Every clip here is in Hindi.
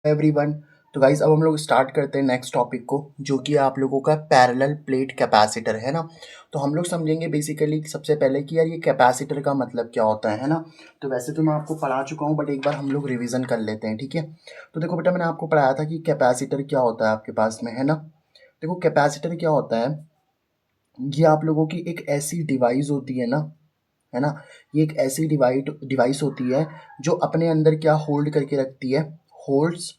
एवरीवन। तो गाइस अब हम लोग स्टार्ट करते हैं नेक्स्ट टॉपिक को, जो कि आप लोगों का पैरेलल प्लेट कैपेसिटर है ना। तो हम लोग समझेंगे बेसिकली सबसे पहले कि यार ये कैपेसिटर का मतलब क्या होता है ना। तो वैसे तो मैं आपको पढ़ा चुका हूँ, बट एक बार हम लोग रिवीजन कर लेते हैं, ठीक है। तो देखो बेटा, मैंने आपको पढ़ाया था कि कैपेसिटर क्या होता है आपके पास में, है ना। देखो कैपेसिटर क्या होता है, ये आप लोगों की एक ऐसी डिवाइस होती है ना। ये एक ऐसी डिवाइस होती है जो अपने अंदर क्या होल्ड करके रखती है, होल्ड्स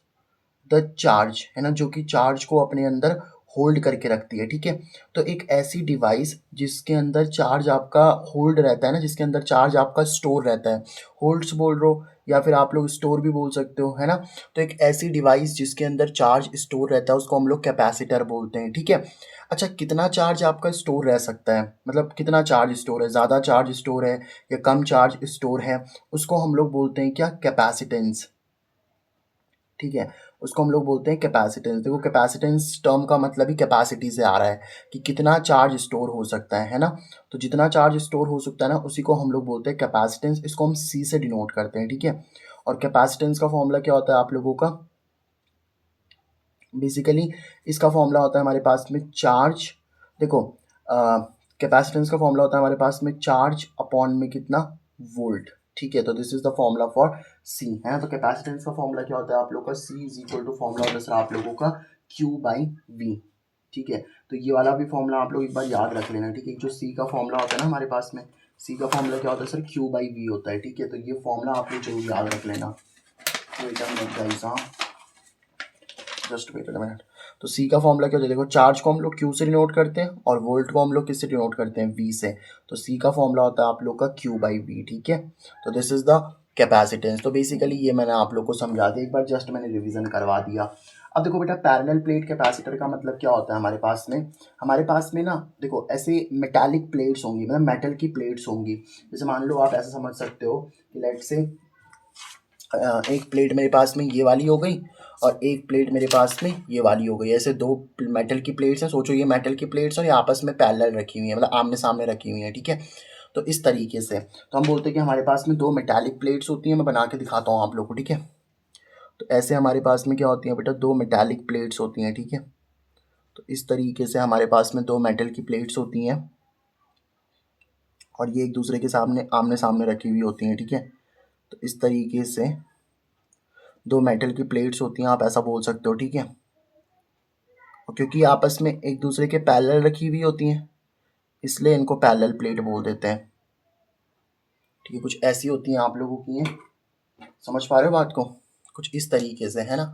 द चार्ज, है ना, जो कि चार्ज को अपने अंदर होल्ड करके रखती है, ठीक है। तो एक ऐसी डिवाइस जिसके अंदर चार्ज आपका होल्ड रहता है ना, जिसके अंदर चार्ज आपका स्टोर रहता है, होल्ड्स बोल रहे हो या फिर आप लोग स्टोर भी बोल सकते हो, है ना। तो एक ऐसी डिवाइस जिसके अंदर चार्ज स्टोर रहता है उसको हम लोग कैपेसिटर बोलते हैं, ठीक है। अच्छा, कितना चार्ज आपका स्टोर रह सकता है, मतलब कितना चार्ज स्टोर है, ज़्यादा चार्ज स्टोर है या कम चार्ज स्टोर है, उसको हम लोग बोलते हैं क्या, कैपेसिटेंस, ठीक है। उसको हम लोग बोलते हैं कैपेसिटेंस। देखो कैपेसिटेंस टर्म का मतलब ही कैपेसिटी से आ रहा है कि कितना चार्ज स्टोर हो सकता है ना। तो जितना चार्ज स्टोर हो सकता है ना, उसी को हम लोग बोलते हैं कैपेसिटेंस। इसको हम सी से डिनोट करते हैं, ठीक है। और कैपेसिटेंस का फॉर्मूला क्या होता है आप लोगों का, बेसिकली इसका फॉर्मूला होता है हमारे पास में चार्ज। देखो कैपेसिटेंस का फॉर्मूला होता है हमारे पास में चार्ज अपॉन में कितना, वोल्ट, ठीक है। तो this is the formula for C, है ना। तो कैपेसिटेंस का फॉर्मूला क्या होता है आप लोगों का, सी इज इक्वल टू फॉर्मूला होता है सर आप लोगों का क्यू बाई वी, ठीक है। तो ये वाला भी फॉर्मूला आप लोग एक बार याद रख लेना, ठीक है। जो सी का फॉर्मूला होता है ना हमारे पास में, सी का फॉर्मूला क्या होता है सर, क्यू बाई वी होता है, ठीक है। तो ये फॉर्मूला आप लोग जरूर याद रख लेना। वेट अ मिनट गाइस, हाँ, जस्ट वेट अ मिनट। तो सी का फॉर्मूला क्या होता है, देखो चार्ज को हम लोग क्यू से डिनोट करते हैं और वोल्ट को हम लोग किससे डिनोट करते हैं, वी से। तो सी का फॉर्मूला होता है आप लोग का क्यू बाई वी, ठीक है। तो दिस इज द कैपेसिटेंस। तो बेसिकली ये मैंने आप लोग को समझा दिया, एक बार जस्ट मैंने रिवीजन करवा दिया। अब देखो बेटा, पैरेलल प्लेट कैपेसिटर का मतलब क्या होता है हमारे पास में ना, देखो ऐसे मेटालिक प्लेट्स होंगी, मतलब मेटल की प्लेट्स होंगी। जैसे मान लो आप ऐसा समझ सकते हो कि लेट से एक प्लेट मेरे पास में ये वाली हो गई और एक प्लेट मेरे पास में ये वाली हो गई। ऐसे दो मेटल की प्लेट्स हैं, सोचो ये मेटल की प्लेट्स और ये आपस में पैरेलल रखी हुई है, मतलब आमने सामने रखी हुई है, ठीक है। तो इस तरीके से तो हम बोलते हैं कि हमारे पास में दो मेटालिक प्लेट्स होती हैं। मैं बना के दिखाता हूँ आप लोग को, ठीक है। तो ऐसे हमारे पास में क्या होती है बेटा, दो मेटालिक प्लेट्स होती हैं, ठीक है। तो इस तरीके से हमारे पास में दो मेटल की प्लेट्स होती हैं और ये एक दूसरे के सामने आमने सामने रखी हुई होती हैं, ठीक है। तो इस तरीके से दो मेटल की प्लेट्स होती हैं, आप ऐसा बोल सकते हो, ठीक है। और क्योंकि आपस में एक दूसरे के पैरेलल रखी हुई होती हैं, इसलिए इनको पैरेलल प्लेट बोल देते हैं, ठीक है। कुछ ऐसी होती हैं आप लोगों की, हैं समझ पा रहे हो बात को, कुछ इस तरीके से, है ना।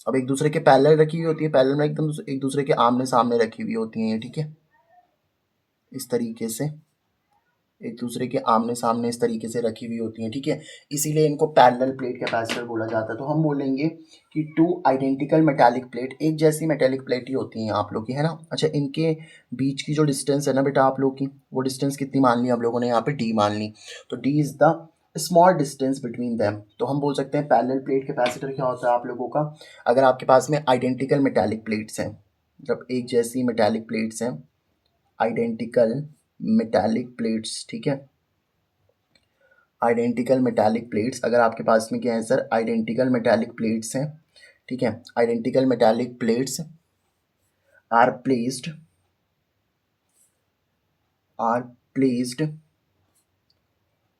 अब एक दूसरे के पैरेलल रखी हुई होती है, पैरेलल में एकदम एक दूसरे के आमने सामने रखी हुई होती हैं, ठीक है। इस तरीके से एक दूसरे के आमने सामने इस तरीके से रखी हुई होती हैं, ठीक है। इसीलिए इनको पैरेलल प्लेट कैपेसिटर बोला जाता है। तो हम बोलेंगे कि टू आइडेंटिकल मेटालिक प्लेट, एक जैसी मेटालिक प्लेट ही होती हैं आप लोग की, है ना। अच्छा, इनके बीच की जो डिस्टेंस है ना बेटा आप लोग की, वो डिस्टेंस कितनी मान ली हम लोगों ने यहाँ पे, डी मान ली। तो D is the small distance between them. तो हम बोल सकते हैं पैरेलल प्लेट कैपेसिटर क्या होता है आप लोगों का, अगर आपके पास में आइडेंटिकल मेटालिक प्लेट्स हैं, जब एक जैसी मेटालिक प्लेट्स हैं, आइडेंटिकल मेटालिक प्लेट्स, ठीक है। आइडेंटिकल मेटालिक प्लेट्स अगर आपके पास में क्या है सर, आइडेंटिकल मेटालिक प्लेट्स हैं, ठीक है। Identical metallic plates are placed are placed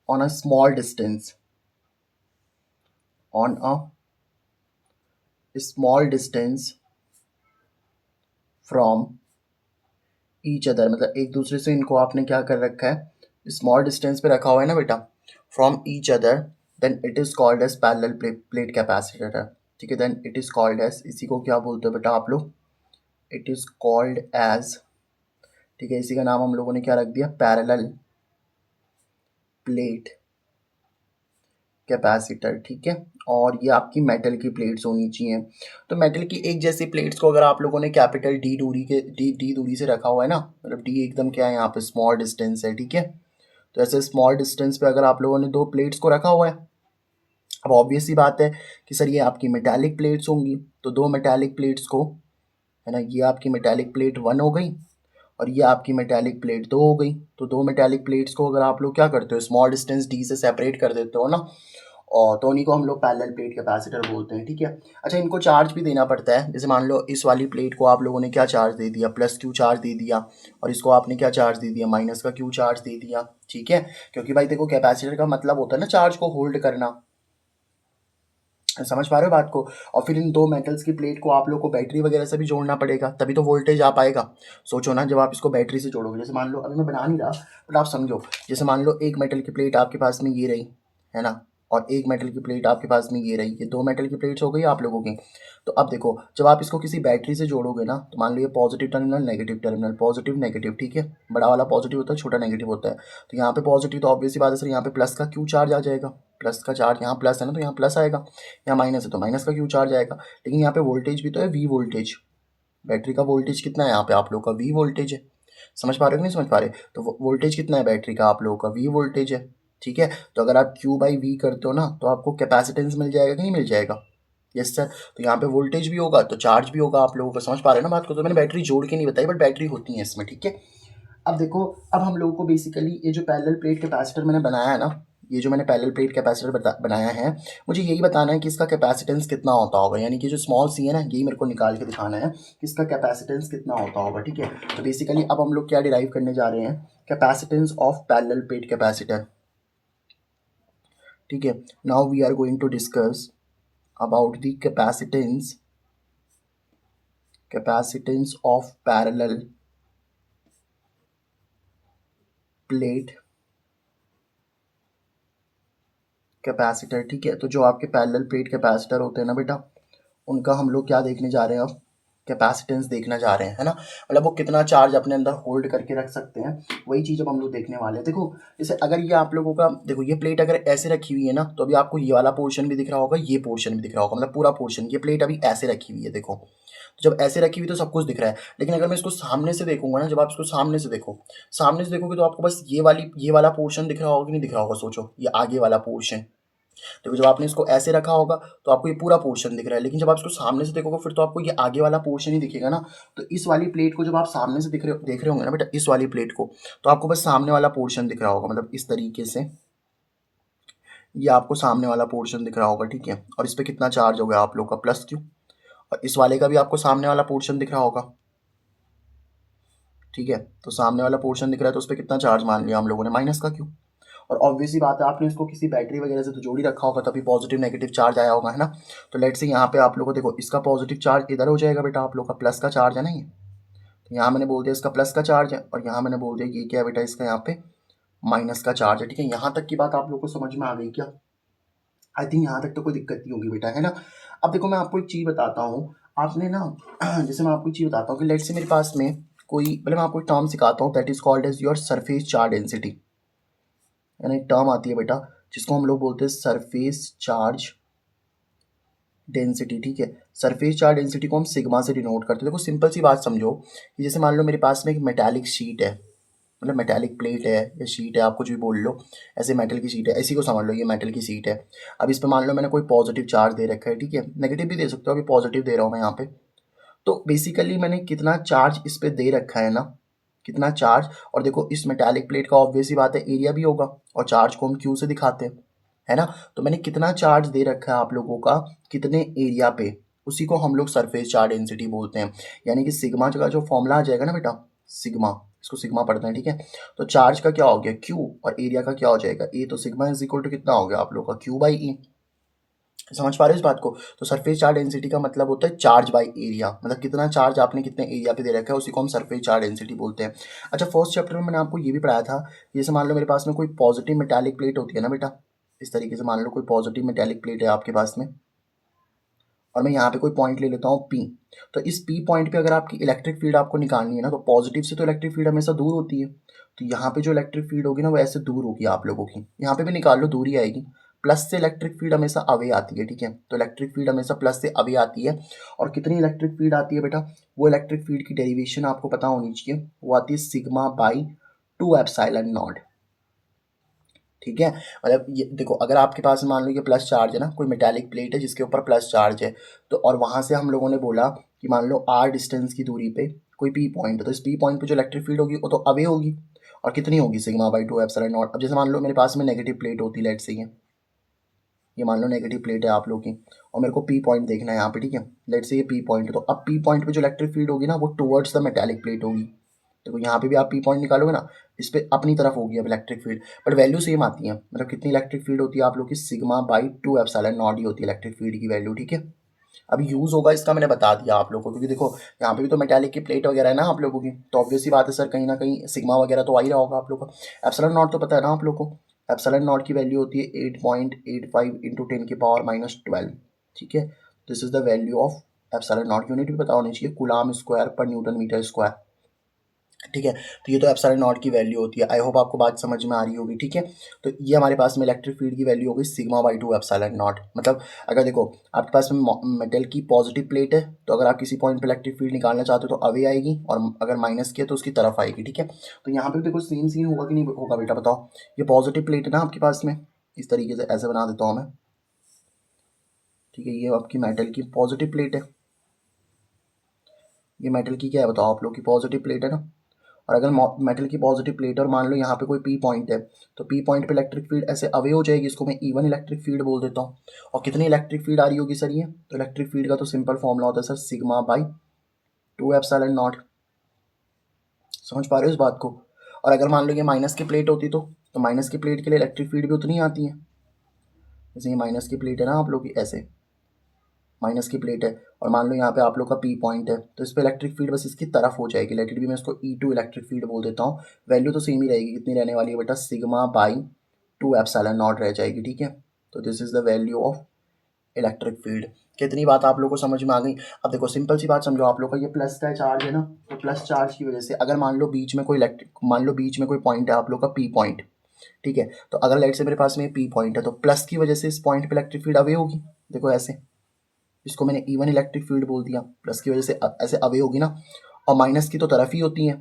on a small distance, on a small distance from each other, मतलब एक दूसरे से इनको आपने क्या कर रखा है, स्मॉल डिस्टेंस पे रखा हुआ है ना बेटा, from each other, then it is called as parallel plate capacitor, ठीक है। Then it is called as, इसी को क्या बोलते हो बेटा आप लोग, इट इज कॉल्ड एज, ठीक है, इसी का नाम हम लोगों ने क्या रख दिया, पैरेलल प्लेट कैपेसिटर, ठीक है। और ये आपकी मेटल की प्लेट्स होनी चाहिए। तो मेटल की एक जैसी प्लेट्स को अगर आप लोगों ने कैपिटल डी दूरी के डी दूरी से रखा हुआ है ना, मतलब डी एकदम क्या है यहाँ पे, स्मॉल डिस्टेंस है, ठीक है। तो ऐसे स्मॉल डिस्टेंस पे अगर आप लोगों ने दो प्लेट्स को रखा हुआ है, अब ऑब्वियस सी बात है कि सर ये आपकी मेटालिक प्लेट्स होंगी, तो दो मेटालिक प्लेट्स को, है ना, ये आपकी मेटालिक प्लेट वन हो गई और ये आपकी मेटालिक प्लेट दो हो गई। तो दो मेटालिक प्लेट्स को अगर आप लोग क्या करते हो, स्मॉल डिस्टेंस डी से सेपरेट कर देते हो ना, और तो उन्हीं को हम लोग पैरेलल प्लेट कैपेसिटर बोलते हैं, ठीक है। अच्छा, इनको चार्ज भी देना पड़ता है। जैसे मान लो इस वाली प्लेट को आप लोगों ने क्या चार्ज दे दिया, प्लस क्यू चार्ज दे दिया, और इसको आपने क्या चार्ज दे दिया, माइनस का क्यू चार्ज दे दिया, ठीक है। क्योंकि भाई देखो कैपेसिटर का मतलब होता है ना चार्ज को होल्ड करना, समझ पा रहे हो बात को। और फिर इन दो मेटल्स की प्लेट को आप लोग को बैटरी वगैरह से भी जोड़ना पड़ेगा, तभी तो वोल्टेज आ पाएगा। सोचो ना, जब आप इसको बैटरी से जोड़ोगे, जैसे मान लो अभी मैं बना नहीं रहा बट आप समझो, जैसे मान लो एक मेटल की प्लेट आपके पास में ये रही, है ना, और एक मेटल की प्लेट आपके पास में ये रही, ये दो मेटल की प्लेट्स हो गई आप लोगों की। तो अब देखो, जब आप इसको किसी बैटरी से जोड़ोगे ना, तो मान लो ये positive terminal, negative terminal, positive negative, ठीक है। बड़ा वाला पॉजिटिव होता है, छोटा नेगेटिव होता है। तो यहाँ पे पॉजिटिव, तो ऑब्वियसली बात है सर, यहाँ पे प्लस का क्यू चार्ज आ जाएगा, प्लस का चार्ज, यहाँ प्लस है ना तो यहाँ प्लस आएगा, यहाँ माइनस है तो माइनस का क्यू चार्ज आएगा। लेकिन यहाँ पे वोल्टेज भी तो है, वी वोल्टेज। बैटरी का वोल्टेज कितना है यहाँ पे आप लोग का, वी वोल्टेज है। समझ पा रहे हो कि नहीं समझ पा रहे? तो वोल्टेज कितना है बैटरी का आप लोगों का, वी वोल्टेज है, ठीक है। तो अगर आप क्यू बाई वी करते हो ना, तो आपको कैपेसिटेंस मिल जाएगा कि नहीं मिल जाएगा? Yes sir. तो यहाँ पे वोल्टेज भी होगा तो चार्ज भी होगा आप लोगों को, समझ पा रहे हो ना बात को। तो मैंने बैटरी जोड़ के नहीं बताई, बट बैटरी होती है इसमें, ठीक है। अब देखो, अब हम लोगों को बेसिकली ये जो पैरेलल प्लेट कैपेसिटर मैंने बनाया है ना, ये जो मैंने पैरेलल प्लेट कैपेसिटर बनाया है, मुझे यही बताना है कि इसका कैपेसिटेंस कितना होता होगा। यानी कि जो स्मॉल सी है ना, यही मेरे को निकाल के दिखाना है कि इसका कैपेसिटेंस कितना होता होगा, ठीक है। तो बेसिकली अब हम लोग क्या डिराइव करने जा रहे हैं, capacitance of parallel plate capacitor, ठीक है। Now we are going to discuss about the capacitance of parallel plate capacitor, ठीक है। तो जो आपके पैरेलल प्लेट कैपेसिटर होते हैं ना बेटा, उनका हम लोग क्या देखने जा रहे हैं अब, कैपेसिटेंस देखना जा रहे हैं, है ना। मतलब वो कितना चार्ज अपने अंदर होल्ड करके रख सकते हैं, वही चीज़ अब हम लोग देखने वाले हैं। देखो, जैसे अगर ये आप लोगों का, देखो ये प्लेट अगर ऐसे रखी हुई है ना, तो अभी आपको ये वाला पोर्शन भी दिख रहा होगा, ये पोर्शन भी दिख रहा होगा, मतलब पूरा पोर्शन। ये प्लेट अभी ऐसे रखी हुई है, देखो। तो जब ऐसे रखी हुई तो सब कुछ दिख रहा है। लेकिन अगर मैं इसको सामने से देखूंगा ना, जब आप इसको सामने से देखो, सामने से देखोगे तो आपको बस ये वाला पोर्शन दिख रहा होगा कि नहीं दिख रहा होगा, सोचो, ये आगे वाला पोर्शन। देखो, जब आपने इसको ऐसे रखा होगा तो आपको ये पूरा पोर्शन दिख रहा है, लेकिन जब आप इसको सामने से देखोगे फिर तो आपको ये आगे वाला पोर्शन ही दिखेगा ना। तो इस वाली प्लेट को जब आप सामने से देख रहे होंगे ना बेटा, इस वाली प्लेट को, तो आपको बस सामने वाला पोर्शन दिख रहा होगा, मतलब इस तरीके से ये आपको सामने वाला पोर्शन दिख रहा होगा, ठीक है। और इस पर कितना चार्ज हो गया आप लोग का, प्लस क्यू। और इस वाले का भी आपको सामने वाला पोर्शन दिख रहा होगा, ठीक है। तो सामने वाला पोर्शन दिख रहा है तो उस पर कितना चार्ज मान लिया हम लोगों ने, माइनस का क्यू। और ऑब्वियसली बात है, आपने इसको किसी बैटरी वगैरह से तो जोड़ ही रखा होगा, तभी पॉजिटिव नेगेटिव चार्ज आया होगा, है ना। तो लेट्स से यहाँ पे आप लोगों को देखो, इसका पॉजिटिव चार्ज इधर हो जाएगा बेटा, आप लोग का प्लस का चार्ज है ना ये। तो यहाँ मैंने बोल दिया इसका प्लस का चार्ज है, और यहाँ मैंने बोल दिया ये क्या है बेटा, इसका यहाँ पे माइनस का चार्ज है, ठीक है। यहाँ तक की बात आप लोग को समझ में आ गई क्या? आई थिंक यहाँ तक तो कोई दिक्कत नहीं होगी बेटा, है ना। अब देखो, मैं आपको एक चीज़ बताता हूँ, आपने ना जैसे मैं आपको एक चीज़ बताता हूँ कि लेट्स से मेरे पास में कोई, मतलब मैं आपको एक टर्म सिखाता हूँ, that is called as your surface charge density. यानी एक टर्म आती है बेटा, जिसको हम लोग बोलते हैं सरफेस चार्ज डेंसिटी, ठीक है। सरफेस चार्ज डेंसिटी को हम सिग्मा से डिनोट करते हैं। देखो सिंपल सी बात समझो कि जैसे मान लो मेरे पास में एक मेटालिक शीट है, मतलब मेटालिक प्लेट है या शीट है, आप कुछ भी बोल लो, ऐसे मेटल की शीट है, इसी को समझ लो, ये मेटल की शीट है। अब इस पर मान लो मैंने कोई पॉजिटिव चार्ज दे रखा है, ठीक है, नेगेटिव भी दे सकते हो, अभी पॉजिटिव दे रहा हूँ मैं यहाँ पे। तो बेसिकली मैंने कितना चार्ज इस पर दे रखा है ना, कितना चार्ज। और देखो, इस मेटालिक प्लेट का ऑब्वियस ही बात है एरिया भी होगा, और चार्ज को हम क्यू से दिखाते हैं, है ना। तो मैंने कितना चार्ज दे रखा है आप लोगों का, कितने एरिया पे, उसी को हम लोग सरफेस चार्ज डेंसिटी बोलते हैं। यानी कि सिग्मा का जो फॉर्मूला आ जाएगा ना बेटा, सिग्मा, इसको सिग्मा पढ़ते हैं, ठीक है। तो चार्ज का क्या हो गया, क्यू, और एरिया का क्या हो जाएगा, ए। तो सिग्मा इज इक्वल टू कितना हो गया आप लोग का, क्यू बाई ई। समझ पा रहे हो इस बात को? तो सरफेस चार्ज डेंसिटी का मतलब होता है चार्ज बाय एरिया, मतलब कितना चार्ज आपने कितने एरिया पे दे रखा है, उसी को हम सरफेस चार्ज डेंसिटी बोलते हैं। अच्छा, फर्स्ट चैप्टर में मैंने आपको ये भी पढ़ाया था, जैसे मान लो मेरे पास में कोई पॉजिटिव मेटालिक प्लेट होती है ना बेटा, इस तरीके से मान लो कोई पॉजिटिव मेटालिक प्लेट है आपके पास में, और मैं यहाँ पे कोई पॉइंट ले लेता हूँ पी। तो इस पी पॉइंट पे अगर आपकी इलेक्ट्रिक फील्ड आपको निकालनी है ना, तो पॉजिटिव से तो इलेक्ट्रिक फील्ड हमेशा दूर होती है। तो यहाँ पे जो इलेक्ट्रिक फील्ड होगी ना, वो ऐसे दूर होगी आप लोगों की, यहाँ पे भी निकाल लो, दूर ही आएगी। प्लस से इलेक्ट्रिक फील्ड हमेशा अवे आती है, ठीक है। तो इलेक्ट्रिक फील्ड हमेशा प्लस से अवे आती है। और कितनी इलेक्ट्रिक फील्ड आती है बेटा, वो इलेक्ट्रिक फील्ड की डेरिवेशन आपको पता होनी चाहिए, वो आती है सिग्मा बाई 2 एप्सिलॉन नॉट, ठीक है। मतलब ये देखो, अगर आपके पास मान लो ये प्लस चार्ज है ना, कोई मेटालिक प्लेट है जिसके ऊपर प्लस चार्ज है, तो और वहाँ से हम लोगों ने बोला कि मान लो आर डिस्टेंस की दूरी पे कोई पी पॉइंट है, तो इस पी पॉइंट पे जो इलेक्ट्रिक फील्ड होगी वो तो अवे होगी, और कितनी होगी, सिग्मा बाई 2 एप्सिलॉन नॉट। अब जैसे मान लो मेरे पास में नेगेटिव प्लेट होती, लेट्स से, ये मान लो नेगेटिव प्लेट है आप लोग की, और मेरे को पी पॉइंट देखना है यहाँ पे, ठीक है। लेट्स से ये पी पॉइंट है, तो अब पी पॉइंट पे जो इलेक्ट्रिक फील्ड होगी ना वो टुवर्ड्स द मेटालिक प्लेट होगी। देखो यहाँ पे भी आप पी पॉइंट निकालोगे ना, इस पे अपनी तरफ होगी अब electric field, but value same आती है। मतलब कितनी इलेक्ट्रिक फील्ड होती है आप लोग की, सिग्मा बाई 2 एप्सिलॉन नॉट ही होती है इलेक्ट्रिक फील्ड की वैल्यू, ठीक है। अब यूज़ होगा इसका मैंने बता दिया आप लोगों को, क्योंकि देखो यहाँ पे भी तो मेटालिक की प्लेट वगैरह है ना आप लोगों की, तो ऑब्वियस ही बात है सर, कहीं ना कहीं सिग्मा वगैरह तो आ ही रहा होगा आप लोग को। एप्सिलॉन नॉट तो पता है ना आप लोग को, एप्सिलॉन नॉट की वैल्यू होती है 8.85 इंटू 10⁻⁻12, ठीक है। This is the value of epsilon not. Unit भी पता होनी चाहिए, कूलाम स्क्वायर पर न्यूटन मीटर स्क्वायर, ठीक है। तो ये तो एप्सिलॉन नॉट की वैल्यू होती है। आई होप आपको बात समझ में आ रही होगी, ठीक है। तो ये हमारे पास में इलेक्ट्रिक फील्ड की वैल्यू होगी सिग्मा बाई 2 एप्सिलॉन नॉट। मतलब अगर देखो आपके पास में मेटल की पॉजिटिव प्लेट है, तो अगर आप किसी पॉइंट पे इलेक्ट्रिक फील्ड निकालना चाहते हो तो अवे आएगी, और अगर माइनस की है तो उसकी तरफ आएगी, ठीक है। तो यहाँ पे देखो सेम सीन होगा कि नहीं होगा बेटा, बताओ। ये पॉजिटिव प्लेट है ना आपके पास में, इस तरीके से ऐसे बना देता हूँ मैं, ठीक है। ये आपकी मेटल की पॉजिटिव प्लेट है, ये मेटल की क्या है बताओ आप लोग की, पॉजिटिव प्लेट है ना। और अगर मेटल की पॉजिटिव प्लेट है और मान लो यहाँ पे कोई पी पॉइंट है, तो पी पॉइंट पे इलेक्ट्रिक फील्ड ऐसे अवे हो जाएगी, इसको मैं इवन इलेक्ट्रिक फील्ड बोल देता हूँ। और कितनी इलेक्ट्रिक फील्ड आ रही होगी सर ये, तो इलेक्ट्रिक फील्ड का तो सिंपल फॉर्मूला होता है sir sigma by 2 epsilon not. समझ पा रहे हो इस बात को। और अगर मान लो ये माइनस की प्लेट होती तो माइनस की प्लेट के लिए इलेक्ट्रिक फील्ड भी उतनी आती है। जैसे ये माइनस की प्लेट है ना आप लोग की, ऐसे माइनस की प्लेट है, और मान लो यहाँ पे आप लोग का पी पॉइंट है, तो इस पर इलेक्ट्रिक फील्ड बस इसकी तरफ हो जाएगी। लेट इट भी मैं इसको E2 इलेक्ट्रिक फील्ड बोल देता हूँ। वैल्यू तो सेम ही रहेगी, कितनी रहने वाली है बेटा, सिग्मा बाई 2 एप्सिलॉन नॉट रह जाएगी, ठीक है। तो this is the value of electric field. कितनी बात आप लोग को समझ में आ गई। अब देखो सिंपल सी बात समझो, आप लोग का ये प्लस का चार्ज है ना, तो प्लस चार्ज की वजह से अगर मान लो बीच में कोई पॉइंट है आप लोग का पी पॉइंट, ठीक है। तो अगर लाइट से मेरे पास में पी पॉइंट है, तो प्लस की वजह से इस पॉइंट पे इलेक्ट्रिक फील्ड अवे होगी। देखो ऐसे, इसको मैंने इवन इलेक्ट्रिक फील्ड बोल दिया, प्लस की वजह से ऐसे अवे होगी ना। और माइनस की तो तरफ ही होती है,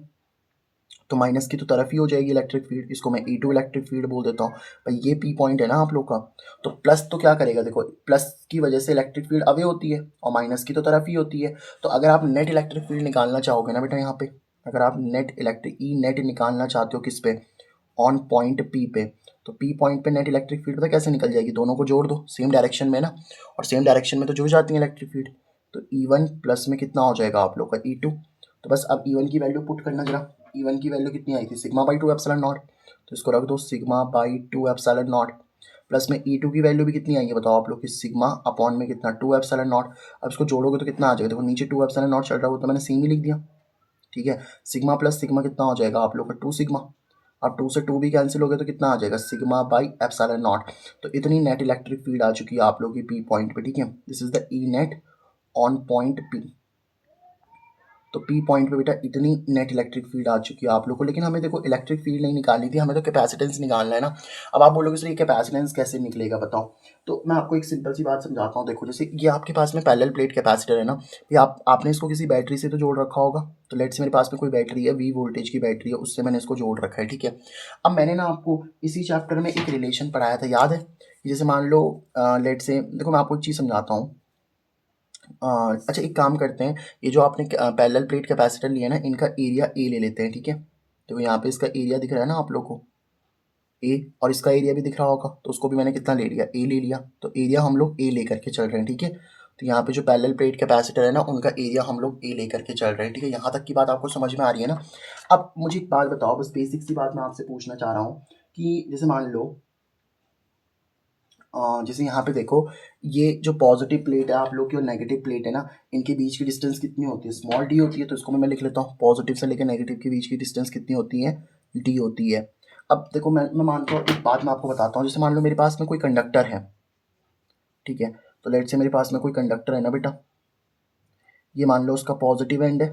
तो माइनस की तो तरफ ही हो जाएगी इलेक्ट्रिक फील्ड, इसको मैं E2 इलेक्ट्रिक फील्ड बोल देता हूँ। भाई ये पी पॉइंट है ना आप लोग का, तो प्लस तो क्या करेगा, देखो प्लस की वजह से इलेक्ट्रिक फील्ड अवे होती है, और माइनस की तो तरफ ही होती है। तो अगर आप नेट इलेक्ट्रिक फील्ड निकालना चाहोगे ना बेटा यहाँ पे, अगर आप नेट निकालना चाहते हो किस पे, ऑन पॉइंट पी पे, तो पी पॉइंट पे नेट इलेक्ट्रिक फील्ड पता कैसे निकल जाएगी, दोनों को जोड़ दो सेम डायरेक्शन में ना, और सेम डायरेक्शन में तो जुड़ जाती है इलेक्ट्रिक फील्ड। तो E1 प्लस में कितना हो जाएगा आप लोग का E2। तो बस अब E1 की वैल्यू पुट करना जरा। E1 की वैल्यू कितनी आई थी, सिग्मा बाई 2 एप्सिलॉन नॉट, तो इसको रख दो sigma by 2 epsilon not. Plus में E2 की वैल्यू भी कितनी आई है बताओ आप लोग की, सिग्मा अपॉन में कितना 2 एप्सिलॉन नॉट। अब इसको जोड़ोगे तो कितना आ जाएगा, देखो नीचे 2 एप्सिलॉन नॉट चल रहा हो तो मैंने सेम ही लिख दिया, ठीक है। सिग्मा प्लस सिग्मा कितना हो जाएगा आप लोग का 2 सिग्मा। अब 2 से 2 भी कैंसिल हो गया तो कितना आ जाएगा, सिग्मा बाई एप्सिलॉन नॉट। तो इतनी नेट इलेक्ट्रिक फील्ड आ चुकी है आप लोग की पी पॉइंट पे, ठीक है। This is the E net on point P. तो पी पॉइंट पे बेटा इतनी नेट इलेक्ट्रिक फील्ड आ चुकी है आप लोग को। लेकिन हमें देखो इलेक्ट्रिक फील्ड नहीं निकालनी थी, हमें तो कैपेसिटेंस निकालना है ना। अब आप बोलोगे सर ये कैपेसिटेंस कैसे निकलेगा बताओ। तो मैं आपको एक सिंपल सी बात समझाता हूँ। देखो जैसे ये आपके पास में पैरेलल प्लेट कैपेसिटर है ना, ये आपने इसको किसी बैटरी से तो जोड़ रखा होगा। तो लेट्स से मेरे पास में कोई बैटरी है, V वोल्टेज की बैटरी है, उससे मैंने इसको जोड़ रखा है, ठीक है। अब मैंने ना आपको इसी चैप्टर में एक रिलेशन पढ़ाया था, याद है। जैसे मान लो लेट्स से, देखो मैं आपको एक चीज़ समझाता हूँ। अच्छा एक काम करते हैं, ये जो आपने पैरेलल प्लेट कैपेसिटर लिया ना, इनका एरिया ए ले लेते हैं, ठीक है। देखो यहाँ पे इसका एरिया दिख रहा है ना आप लोग को, ए, और इसका एरिया भी दिख रहा होगा, तो उसको भी मैंने कितना ले लिया, ए ले लिया। तो एरिया हम लोग ए लेकर के चल रहे हैं, ठीक है। तो यहाँ पे जो पैरेलल प्लेट कैपेसिटर है ना, उनका एरिया हम लोग ए लेकर के चल रहे हैं, ठीक है। यहाँ तक की बात आपको समझ में आ रही है ना। अब मुझे एक बात बताओ, बस बेसिक सी बात मैं आपसे पूछना चाह रहा हूँ कि जैसे मान लो जैसे यहाँ पे देखो, ये जो पॉजिटिव प्लेट है आप लोग की और नेगेटिव प्लेट है ना, इनके बीच की डिस्टेंस कितनी होती है, स्मॉल डी होती है। तो इसको मैं लिख लेता हूँ, पॉजिटिव से लेकर नेगेटिव के बीच की डिस्टेंस कितनी होती है, डी होती है। अब देखो मैं मानता हूँ, एक बात मैं आपको बताता हूँ। जैसे मान लो मेरे पास में कोई कंडक्टर है, ठीक है। तो लेट से मेरे पास में कोई कंडक्टर है ना बेटा, ये मान लो उसका पॉजिटिव एंड है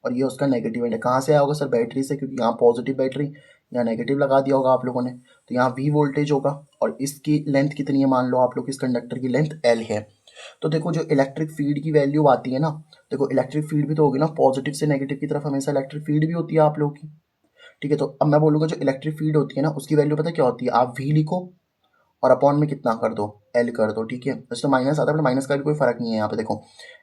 और ये उसका नेगेटिव एंड है। कहाँ से आया होगा सर, बैटरी से, क्योंकि यहाँ पॉजिटिव बैटरी, यहाँ नेगेटिव लगा दिया होगा आप लोगों ने। तो यहाँ V वोल्टेज होगा, और इसकी लेंथ कितनी है, मान लो आप लोग इस कंडक्टर की लेंथ L है। तो देखो जो इलेक्ट्रिक फील्ड की वैल्यू आती है ना, देखो इलेक्ट्रिक फील्ड भी तो होगी ना, पॉजिटिव से नेगेटिव की तरफ हमेशा इलेक्ट्रिक फील्ड भी होती है आप लोग की, ठीक है। तो अब मैं बोलूँगा जो इलेक्ट्रिक फील्ड होती है ना, उसकी वैल्यू पता क्या होती है, आप V लिखो और अपॉन में कितना कर दो, L कर दो, ठीक है। वैसे तो माइनस आता है, बट माइनस का भी कोई फर्क नहीं है यहाँ पे। देखो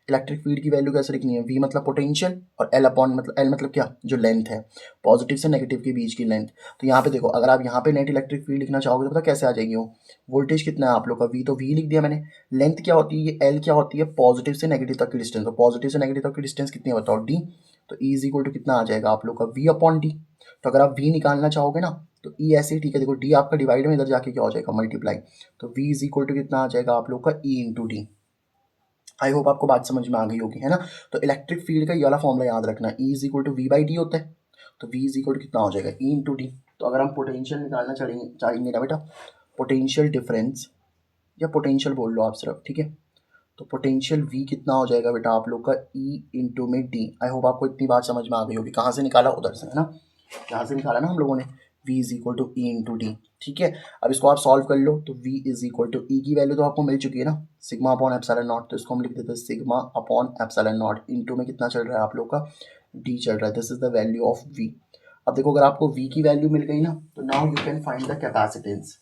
इलेक्ट्रिक फील्ड की वैल्यू कैसे लिखनी है, v मतलब पोटेंशियल और l अपॉन मतलब l मतलब क्या, जो लेंथ है, पॉजिटिव से नेगेटिव के बीच की लेंथ। तो यहाँ पे देखो, अगर आप यहाँ पे नेट इलेक्ट्रिक फील्ड लिखना चाहोगे तो पता कैसे आ जाएगी वो, वोल्टेज कितना है आप लोग का v, तो v लिख दिया मैंने। लेंथ क्या होती है, ये l क्या होती है, पॉजिटिव से नेगेटिव तक की डिस्टेंस, तो पॉजिटिव से नेगेटिव तक की डिस्टेंस कितनी है बताओ, d। तो E इज इक्वल टू कितना आ जाएगा आप लोग का, v अपॉन डी। तो अगर आप v निकालना चाहोगे ना तो E ऐसे ही ठीक है, देखो d आपका डिवाइड में इधर जाके क्या हो जाएगा, मल्टीप्लाई। तो v इज इक्वल टू कितना आ जाएगा आप लोग का, E into D. I hope आपको बात समझ में आ गई होगी, है ना। तो इलेक्ट्रिक फील्ड का ये वाला फॉर्मूला याद रखना, E is equal to V by d होता है। तो V इज इक्वल टू कितना हो जाएगा, E इंटू डी। तो अगर हम पोटेंशियल निकालना चाहेंगे ना बेटा, पोटेंशियल डिफरेंस या पोटेंशियल बोल लो आप सिर्फ, ठीक है। तो पोटेंशियल V कितना हो जाएगा बेटा आप लोग का, E इंटू में D। आई होप आपको इतनी बात समझ में आ गई होगी, कहाँ से निकाला, उधर से, है ना, यहाँ से निकाला ना हम लोगों ने, V is equal to E into d. ठीक है, अब इसको आप सॉल्व कर लो, तो V इज इक्वल टू ई की वैल्यू तो आपको मिल चुकी है ना, सिग्मा अपॉन एप्सिलॉन नॉट, तो इसको हम लिख देते हैं sigma upon epsilon not into में कितना चल रहा है आप लोग का, D चल रहा है। This is the value of V। अब देखो, अगर आपको V की वैल्यू मिल गई ना, तो now you can find the capacitance.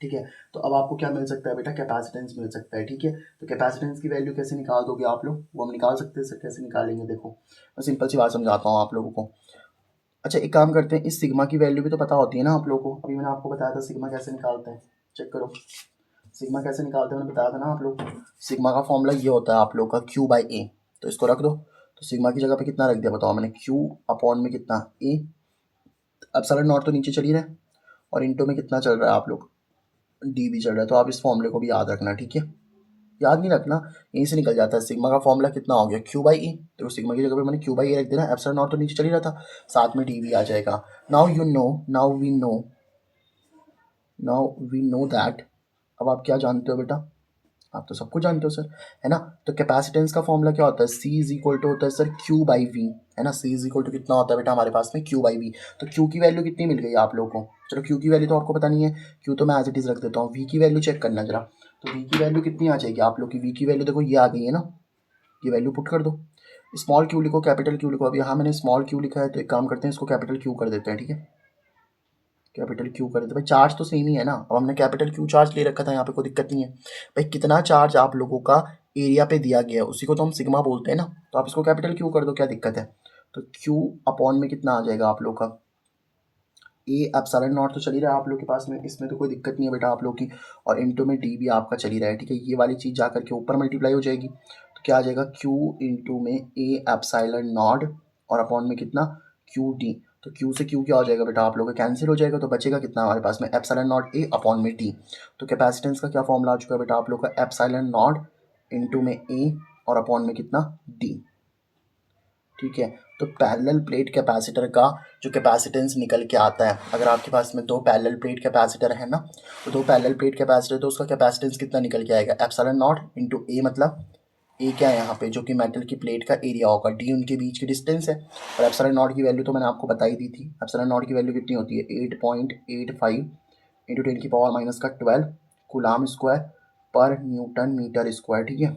ठीक है, तो अब आपको क्या मिल सकता है बेटा, कैपेसिटेंस मिल सकता है। ठीक है, तो कैपेसिटेंस की वैल्यू कैसे निकाल दोगे आप लोग, वो हम निकाल सकते हैं सर, कैसे निकालेंगे, देखो मैं सिंपल सी बात समझाता हूँ आप लोगों को। अच्छा, एक काम करते हैं, इस सिग्मा की वैल्यू भी तो पता होती है ना आप लोगों को, अभी मैंने आपको बताया था सिग्मा कैसे निकालते हैं, चेक करो सिग्मा कैसे निकालते हैं, मैंने बताया था ना आप लोग को। सिग्मा का फॉर्मूला ये होता है आप लोग का, Q बाई ए। तो इसको रख दो, तो सिग्मा की जगह पे कितना रख दिया बताओ मैंने, Q अपॉन में कितना ए, एप्सिलॉन नॉट तो नीचे चल ही रहा है, और इंटू में कितना चल रहा है आप लोग, डी भी चल रहा है। तो आप इस फॉर्मूले को भी याद रखना, ठीक है, याद नहीं रखना, यहीं से निकल जाता है। सिग्मा का फॉर्मूला कितना हो गया, क्यू बाई ई। तो सिग्मा की जगह पे मैंने क्यू बाई ए रख देना, एप्सिलॉन नॉट तो नीचे चल ही रहा था, साथ में डी भी आ जाएगा। Now you know, now we know that. अब आप क्या जानते हो बेटा, आप तो सब कुछ जानते हो सर, है ना। तो कैपेसिटेंस का फॉर्मूला क्या होता है, सी इज इक्वल टू होता है सर क्यू बाई वी, है ना। सी इज इक्वल टू कितना होता है बेटा हमारे पास में, क्यू बाई वी। तो क्यू की वैल्यू कितनी मिल गई आप लोगों को, चलो क्यू की वैल्यू तो आपको पता नहीं है, क्यू तो मैं एज इट इज रख देता हूँ। वी की वैल्यू चेक करना जरा, तो वी की वैल्यू कितनी आ जाएगी आप लोग की, वी की वैल्यू देखो ये आ गई है ना, ये वैल्यू पुट कर दो। स्मॉल क्यू लिखो, कैपिटल क्यू लिखो। अब यहाँ मैंने स्मॉल क्यू लिखा है, तो एक काम करते हैं, इसको कैपिटल क्यू कर देते हैं, ठीक है, कैपिटल क्यू कर देते हैं। भाई चार्ज तो सेम ही है ना, अब हमने कैपिटल क्यू चार्ज ले रखा था, यहाँ पे कोई दिक्कत नहीं है। भाई कितना चार्ज आप लोगों का एरिया पे दिया गया है, उसी को तो हम सिग्मा बोलते हैं ना, तो आप इसको कैपिटल क्यू कर दो, क्या दिक्कत है। तो क्यू अपॉन में कितना आ जाएगा आप लोग का, ए एप्सिलॉन नॉट तो चल ही रहा है आप लोग के पास में, इसमें तो कोई दिक्कत नहीं है बेटा आप लोग की, और इंटू में डी भी आपका चल ही रहा है, ठीक है। ये वाली चीज़ जा करके ऊपर मल्टीप्लाई हो जाएगी, तो क्या आ जाएगा, क्यू इंटू में ए एप्सिलॉन नॉट, और अपॉन में कितना, क्यू डी। तो क्यू से क्यू क्या हो जाएगा बेटा आप लोग का, कैंसिल हो जाएगा, तो बचेगा कितना हमारे पास में, एप्सिलॉन नॉट ए अपॉन में डी। तो कैपेसिटेंस का क्या फॉर्मूला आ चुका है बेटा आप लोग का, एप्सिलॉन नॉट इंटू में ए और अपॉन में कितना, डी। ठीक है, तो पैरेलल प्लेट कैपेसिटर का जो कैपेसिटेंस निकल के आता है, अगर आपके पास में दो पैरेलल प्लेट कैपेसिटर है ना, तो दो पैरेलल प्लेट कैपेसिटर, तो उसका कैपेसिटेंस कितना निकल के आएगा, एप्सिलॉन नॉट इंटू ए, मतलब ए क्या है यहाँ पे, जो कि मेटल की प्लेट का एरिया होगा, डी उनके बीच की डिस्टेंस है, और एप्सिलॉन नॉट की वैल्यू तो मैंने आपको बता ही दी थी। एप्सिलॉन नॉट की वैल्यू कितनी होती है, 8.85 इंटू 10⁻⁻12 कूलाम स्क्वायर पर न्यूटन मीटर स्क्वायर, ठीक है।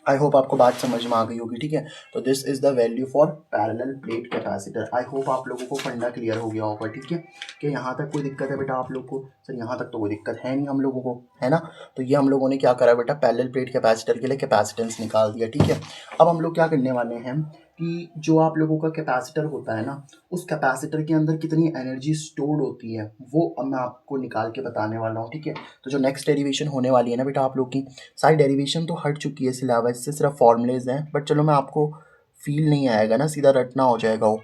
आई होप आपको बात समझ में आ गई होगी, ठीक है। तो this is the value for parallel plate capacitor. I hope आप लोगों को फंडा क्लियर हो गया होगा, ठीक है, कि यहाँ तक कोई दिक्कत है बेटा आप लोग को, सर यहाँ तक तो कोई दिक्कत है नहीं हम लोगों को, है ना। तो ये हम लोगों ने क्या करा बेटा, पैरेलल प्लेट कैपेसिटर के लिए कैपेसिटेंस निकाल दिया, ठीक है। अब हम लोग क्या करने वाले हैं कि जो आप लोगों का कैपेसिटर होता है ना, उस कैपेसिटर के अंदर कितनी एनर्जी स्टोर्ड होती है, वो अब मैं आपको निकाल के बताने वाला हूँ, ठीक है। तो जो नेक्स्ट डेरिवेशन होने वाली है ना बेटा आप लोग की, सारी डेरिवेशन तो हट चुकी है सिलेबस से, सिर्फ फॉर्मूलेज हैं, बट चलो मैं आपको फील नहीं आएगा ना, सीधा रटना हो जाएगा वो,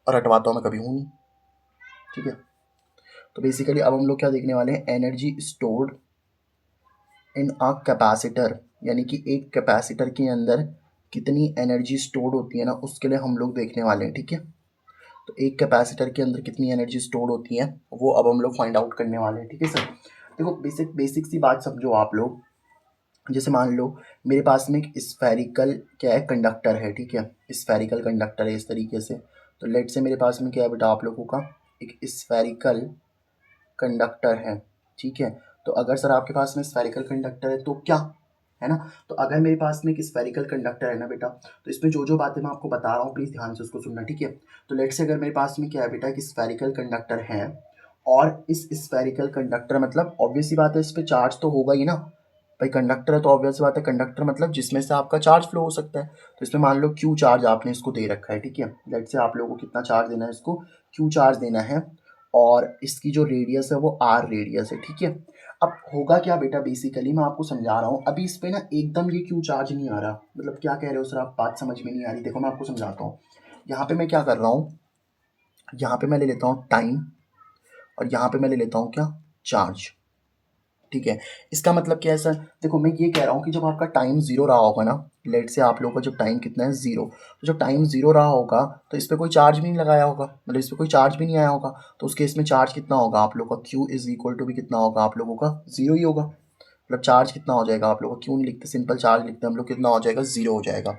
और रटवाता हूँ मैं कभी हूँ नहीं, ठीक है। तो बेसिकली अब हम लोग क्या देखने वाले हैं, energy stored in a capacitor, यानी कि एक कैपेसिटर के अंदर कितनी एनर्जी स्टोर्ड होती है ना, उसके लिए हम लोग देखने वाले हैं, ठीक है। तो एक कैपेसिटर के अंदर कितनी एनर्जी स्टोर्ड होती है, वो अब हम लोग फाइंड आउट करने वाले हैं, ठीक है सर। देखो बेसिक सी बात समझो आप लोग, जैसे मान लो मेरे पास में एक स्फेरिकल क्या है, कंडक्टर है, ठीक है, स्फेरिकल कंडक्टर है इस तरीके से। तो लेट से मेरे पास में क्या है बेटा आप लोगों का, एक स्फेरिकल कंडक्टर है, ठीक है। तो अगर सर आपके पास में स्फेरिकल कंडक्टर है तो क्या, है ना, तो अगर मेरे पास में एक स्फेरिकल कंडक्टर है ना बेटा, तो इसमें जो जो बातें मैं आपको बता रहा हूँ प्लीज़ ध्यान से उसको सुनना, ठीक है। तो लेट से अगर मेरे पास में क्या है बेटा, एक स्फेरिकल कंडक्टर है, और इस स्फेरिकल कंडक्टर मतलब ऑब्वियस सी बात है इस पे चार्ज तो होगा ही ना भाई, कंडक्टर है तो ऑब्वियस बात है, कंडक्टर मतलब जिसमें से आपका चार्ज फ्लो हो सकता है। तो इसमें मान लो क्यू चार्ज आपने इसको दे रखा है, ठीक है, लेट से आप लोगों को कितना चार्ज देना है, इसको क्यू चार्ज देना है, और इसकी जो रेडियस है वो आर रेडियस है, ठीक है। अब होगा क्या बेटा, बेसिकली मैं आपको समझा रहा हूँ, अभी इस पे ना एकदम ये क्यू चार्ज नहीं आ रहा, मतलब क्या कह रहे हो सर आप, बात समझ में नहीं आ रही। देखो मैं आपको समझाता हूँ, यहाँ पे मैं क्या कर रहा हूँ, यहाँ पे मैं ले लेता हूँ टाइम, और यहाँ पे मैं ले लेता हूँ क्या, चार्ज, ठीक है। इसका मतलब क्या है सर, देखो मैं ये कह रहा हूँ कि जब आपका टाइम जीरो रहा होगा ना, लेट से आप लोगों का जब टाइम कितना है जीरो, तो जब टाइम जीरो रहा होगा तो इस पर कोई चार्ज भी नहीं लगाया होगा, मतलब इस पर कोई चार्ज भी नहीं आया होगा, तो उस केस में चार्ज कितना होगा आप लोगों का, क्यू इज इक्वल टू भी कितना होगा आप लोगों का, जीरो ही होगा। मतलब चार्ज कितना हो जाएगा आप लोगों का, क्यों नहीं लिखते, सिंपल चार्ज लिखते हैं हम लोग, कितना हो जाएगा, जीरो हो जाएगा।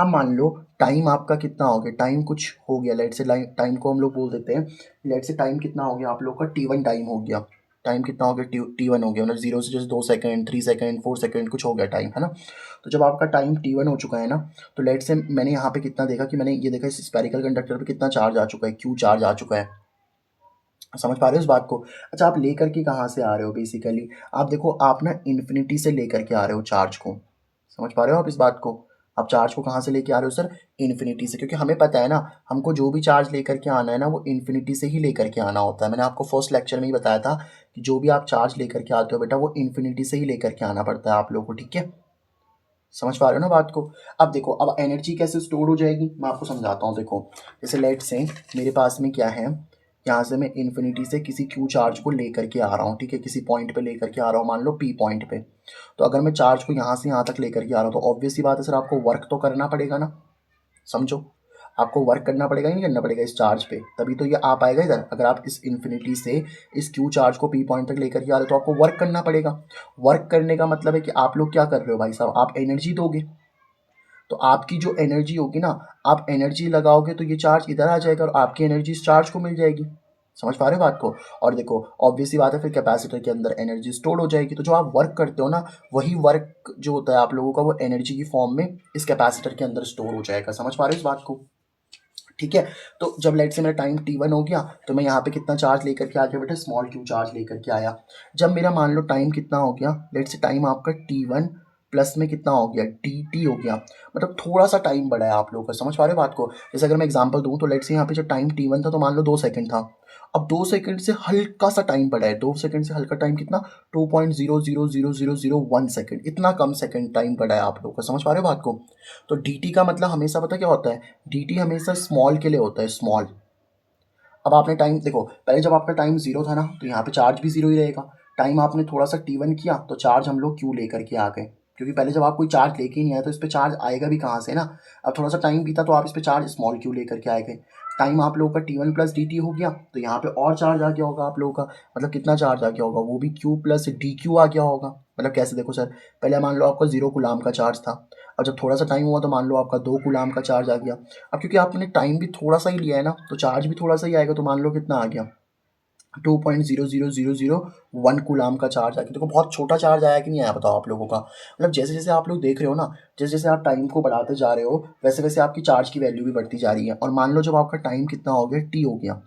अब मान लो टाइम आपका कितना हो गया, टाइम कुछ हो गया, लेट से टाइम को हम लोग बोल देते हैं, लेट से टाइम कितना हो गया आप लोग का, T1 टाइम हो गया, टाइम कितना हो गया, T1 हो गया, मतलब जीरो से जैसे 2 सेकंड, 3 सेकंड, 4 सेकंड कुछ हो गया टाइम, है ना। तो जब आपका टाइम T1 हो चुका है ना, तो लेट से मैंने यहाँ पे कितना देखा कि मैंने ये देखा इस स्पेरिकल कंडक्टर पे कितना चार्ज आ चुका है, क्यू चार्ज आ चुका है, समझ पा रहे हो इस बात को। अच्छा आप लेकर के कहाँ से आ रहे हो, बेसिकली आप देखो आप ना इन्फिनिटी से लेकर के आ रहे हो चार्ज को, समझ पा रहे हो आप इस बात को। आप चार्ज को कहाँ से लेके आ रहे हो सर, इन्फिनिटी से, क्योंकि हमें पता है ना हमको जो भी चार्ज लेकर के आना है ना वो इन्फिनिटी से ही लेकर के आना होता है। मैंने आपको फर्स्ट लेक्चर में ही बताया था कि जो भी आप चार्ज लेकर के आते हो बेटा वो इन्फिनिटी से ही लेकर के आना पड़ता है आप लोगों को, ठीक है, समझ पा रहे हो ना बात को। अब देखो अब एनर्जी कैसे स्टोर हो जाएगी मैं आपको समझाता हूँ। देखो जैसे लेट से मेरे पास में क्या है, यहाँ से मैं इन्फिनिटी से किसी क्यू चार्ज को लेकर के आ रहा हूँ, ठीक है, किसी पॉइंट पे लेकर के आ रहा हूँ, मान लो पी पॉइंट पे। तो अगर मैं चार्ज को यहाँ से यहाँ तक लेकर के आ रहा हूँ तो ऑब्वियस सी बात है सर आपको वर्क तो करना पड़ेगा ना, समझो, आपको वर्क करना पड़ेगा ही नहीं करना पड़ेगा इस चार्ज पे, तभी तो ये आ पाएगा इधर। अगर आप इस इन्फिनिटी से इस क्यू चार्ज को पी पॉइंट तक लेकर के आ रहे हो तो आपको वर्क करना पड़ेगा। वर्क करने का मतलब है कि आप लोग क्या कर रहे हो भाई साहब, आप एनर्जी दोगे, तो आपकी जो एनर्जी होगी ना, आप एनर्जी लगाओगे तो ये चार्ज इधर आ जाएगा और आपकी एनर्जी इस चार्ज को मिल जाएगी, समझ पा रहे हो बात को। और देखो ऑब्वियस सी बात है फिर कैपेसिटर के अंदर एनर्जी स्टोर हो जाएगी, तो जो आप वर्क करते हो ना वही वर्क जो होता है आप लोगों का वो एनर्जी की फॉर्म में इस कैपेसिटर के अंदर स्टोर हो जाएगा, समझ पा रहे हो इस बात को, ठीक है। तो जब लेट से मेरा टाइम T1 हो गया तो मैं यहाँ पे कितना चार्ज लेकर के आ गया बेटा, स्मॉल क्यू चार्ज लेकर के आया। जब मेरा मान लो टाइम कितना हो गया, लेट से टाइम आपका T1 प्लस में कितना हो गया, dt हो गया, मतलब थोड़ा सा टाइम बढ़ा है आप लोगों का, समझ पा रहे हो बात को। जैसे अगर मैं एग्जांपल दूं तो लेट से यहाँ पे जब टाइम T1 था तो मान लो 2 सेकंड था, अब 2 सेकंड से हल्का सा टाइम बढ़ा है, 2 सेकंड से हल्का टाइम कितना, 2.0000001 सेकंड, इतना कम सेकंड टाइम बढ़ा है आप लोगों का, समझ पा रहे हो बात को। तो dt का मतलब हमेशा पता क्या होता है, dt हमेशा स्मॉल के लिए होता है, स्मॉल। अब आपने टाइम देखो, पहले जब आपका टाइम जीरो था ना तो यहाँ पे चार्ज भी जीरो ही रहेगा, टाइम आपने थोड़ा सा T1 किया तो चार्ज हम लोग क्यू लेकर के आ गए, क्योंकि पहले जब आप कोई चार्ज लेके ही नहीं आए तो इस पर चार्ज आएगा भी कहाँ से ना। अब थोड़ा सा टाइम बीता तो आप इस पर चार्ज स्मॉल क्यू लेकर के आए गए, टाइम आप लोगों का T1 प्लस dt हो गया तो यहाँ पे और चार्ज आ गया होगा आप लोगों का, मतलब कितना चार्ज आ गया होगा, वो भी क्यू प्लस डी क्यू आ गया होगा। मतलब कैसे, देखो सर पहले मान लो आपका 0 कूलाम का चार्ज था, अब जब थोड़ा सा टाइम हुआ तो मान लो आपका 2 कूलाम का चार्ज आ गया। अब क्योंकि आपने टाइम भी थोड़ा सा ही लिया है ना तो चार्ज भी थोड़ा सा ही आएगा, तो मान लो कितना आ गया, 2.00001 कूलाम का चार्ज आ गया। देखो बहुत छोटा चार्ज आया कि नहीं आया बताओ आप लोगों का। मतलब जैसे जैसे आप लोग देख रहे हो ना, जैसे जैसे आप टाइम को बढ़ाते जा रहे हो वैसे वैसे आपकी चार्ज की वैल्यू भी बढ़ती जा रही है। और मान लो जब आपका टाइम कितना हो गया, टी हो गया,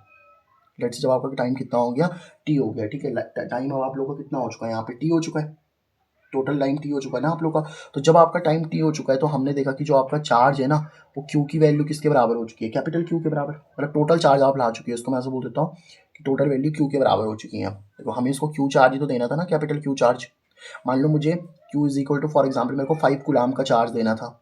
लेट्स से जब आपका टाइम कितना हो गया, टी हो गया, ठीक है, टाइम अब आप लोगों का कितना हो चुका है, यहाँ पे टी हो चुका है, टोटल टाइम टी हो चुका है ना आप लोग का। तो जब आपका टाइम टी हो चुका है तो हमने देखा कि जो आपका चार्ज है ना वो क्यू की वैल्यू किसके बराबर हो चुकी है, कैपिटल क्यू के बराबर, मतलब टोटल चार्ज आप ला चुकी है, इसको मैं ऐसा बोल देता हूँ कि टोटल वैल्यू क्यू के बराबर हो चुकी है। देखो हमें इसको क्यू चार्ज ही तो देना था ना, कैपिटल क्यू चार्ज। मान लो मुझे q is equal to for example मेरे को 5 कूलाम का चार्ज देना था,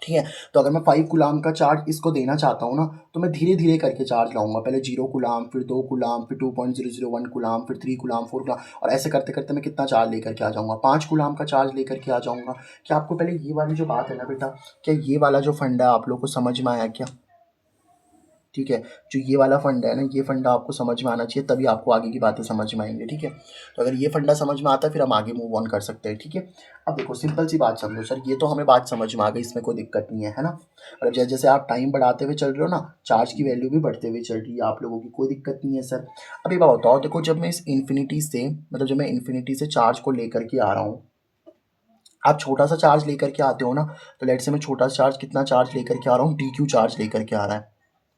ठीक है। तो अगर मैं 5 कूलाम का चार्ज इसको देना चाहता हूँ ना तो मैं धीरे धीरे करके चार्ज लाऊंगा, पहले 0 कूलाम, फिर 2 कूलाम, फिर 2.001 कूलाम, फिर 3 कूलाम, 4 कूलाम, और ऐसे करते करते मैं कितना चार्ज लेकर के आ जाऊँगा, 5 कूलाम का चार्ज लेकर के आ जाऊँगा। क्या आपको पहले ये वाली जो बात है ना बेटा, क्या ये वाला जो फंडा है आप लोग को समझ में आया क्या, ठीक है। जो ये वाला फंडा है ना, ये फंडा आपको समझ में आना चाहिए, तभी आपको आगे की बातें समझ में आएंगी, ठीक है। तो अगर ये फंडा समझ में आता है फिर हम आगे मूव ऑन कर सकते हैं, ठीक है। अब देखो सिंपल सी बात समझो सर, ये तो हमें बात समझ में आ गई, इसमें कोई दिक्कत नहीं है, है ना। और जैसे जैसे आप टाइम बढ़ाते हुए चल रहे हो ना, चार्ज की वैल्यू भी बढ़ते हुए चल रही है आप लोगों की, कोई दिक्कत नहीं है सर। अब ये बात बताओ, देखो जब मैं इस इन्फिनिटी से मतलब जब मैं इन्फिनिटी से चार्ज को लेकर के आ रहा हूँ, आप छोटा सा चार्ज लेकर के आते हो ना, तो लेट से मैं छोटा सा चार्ज कितना चार्ज लेकर के आ रहा हूँ, डी क्यू चार्ज लेकर के आ रहा है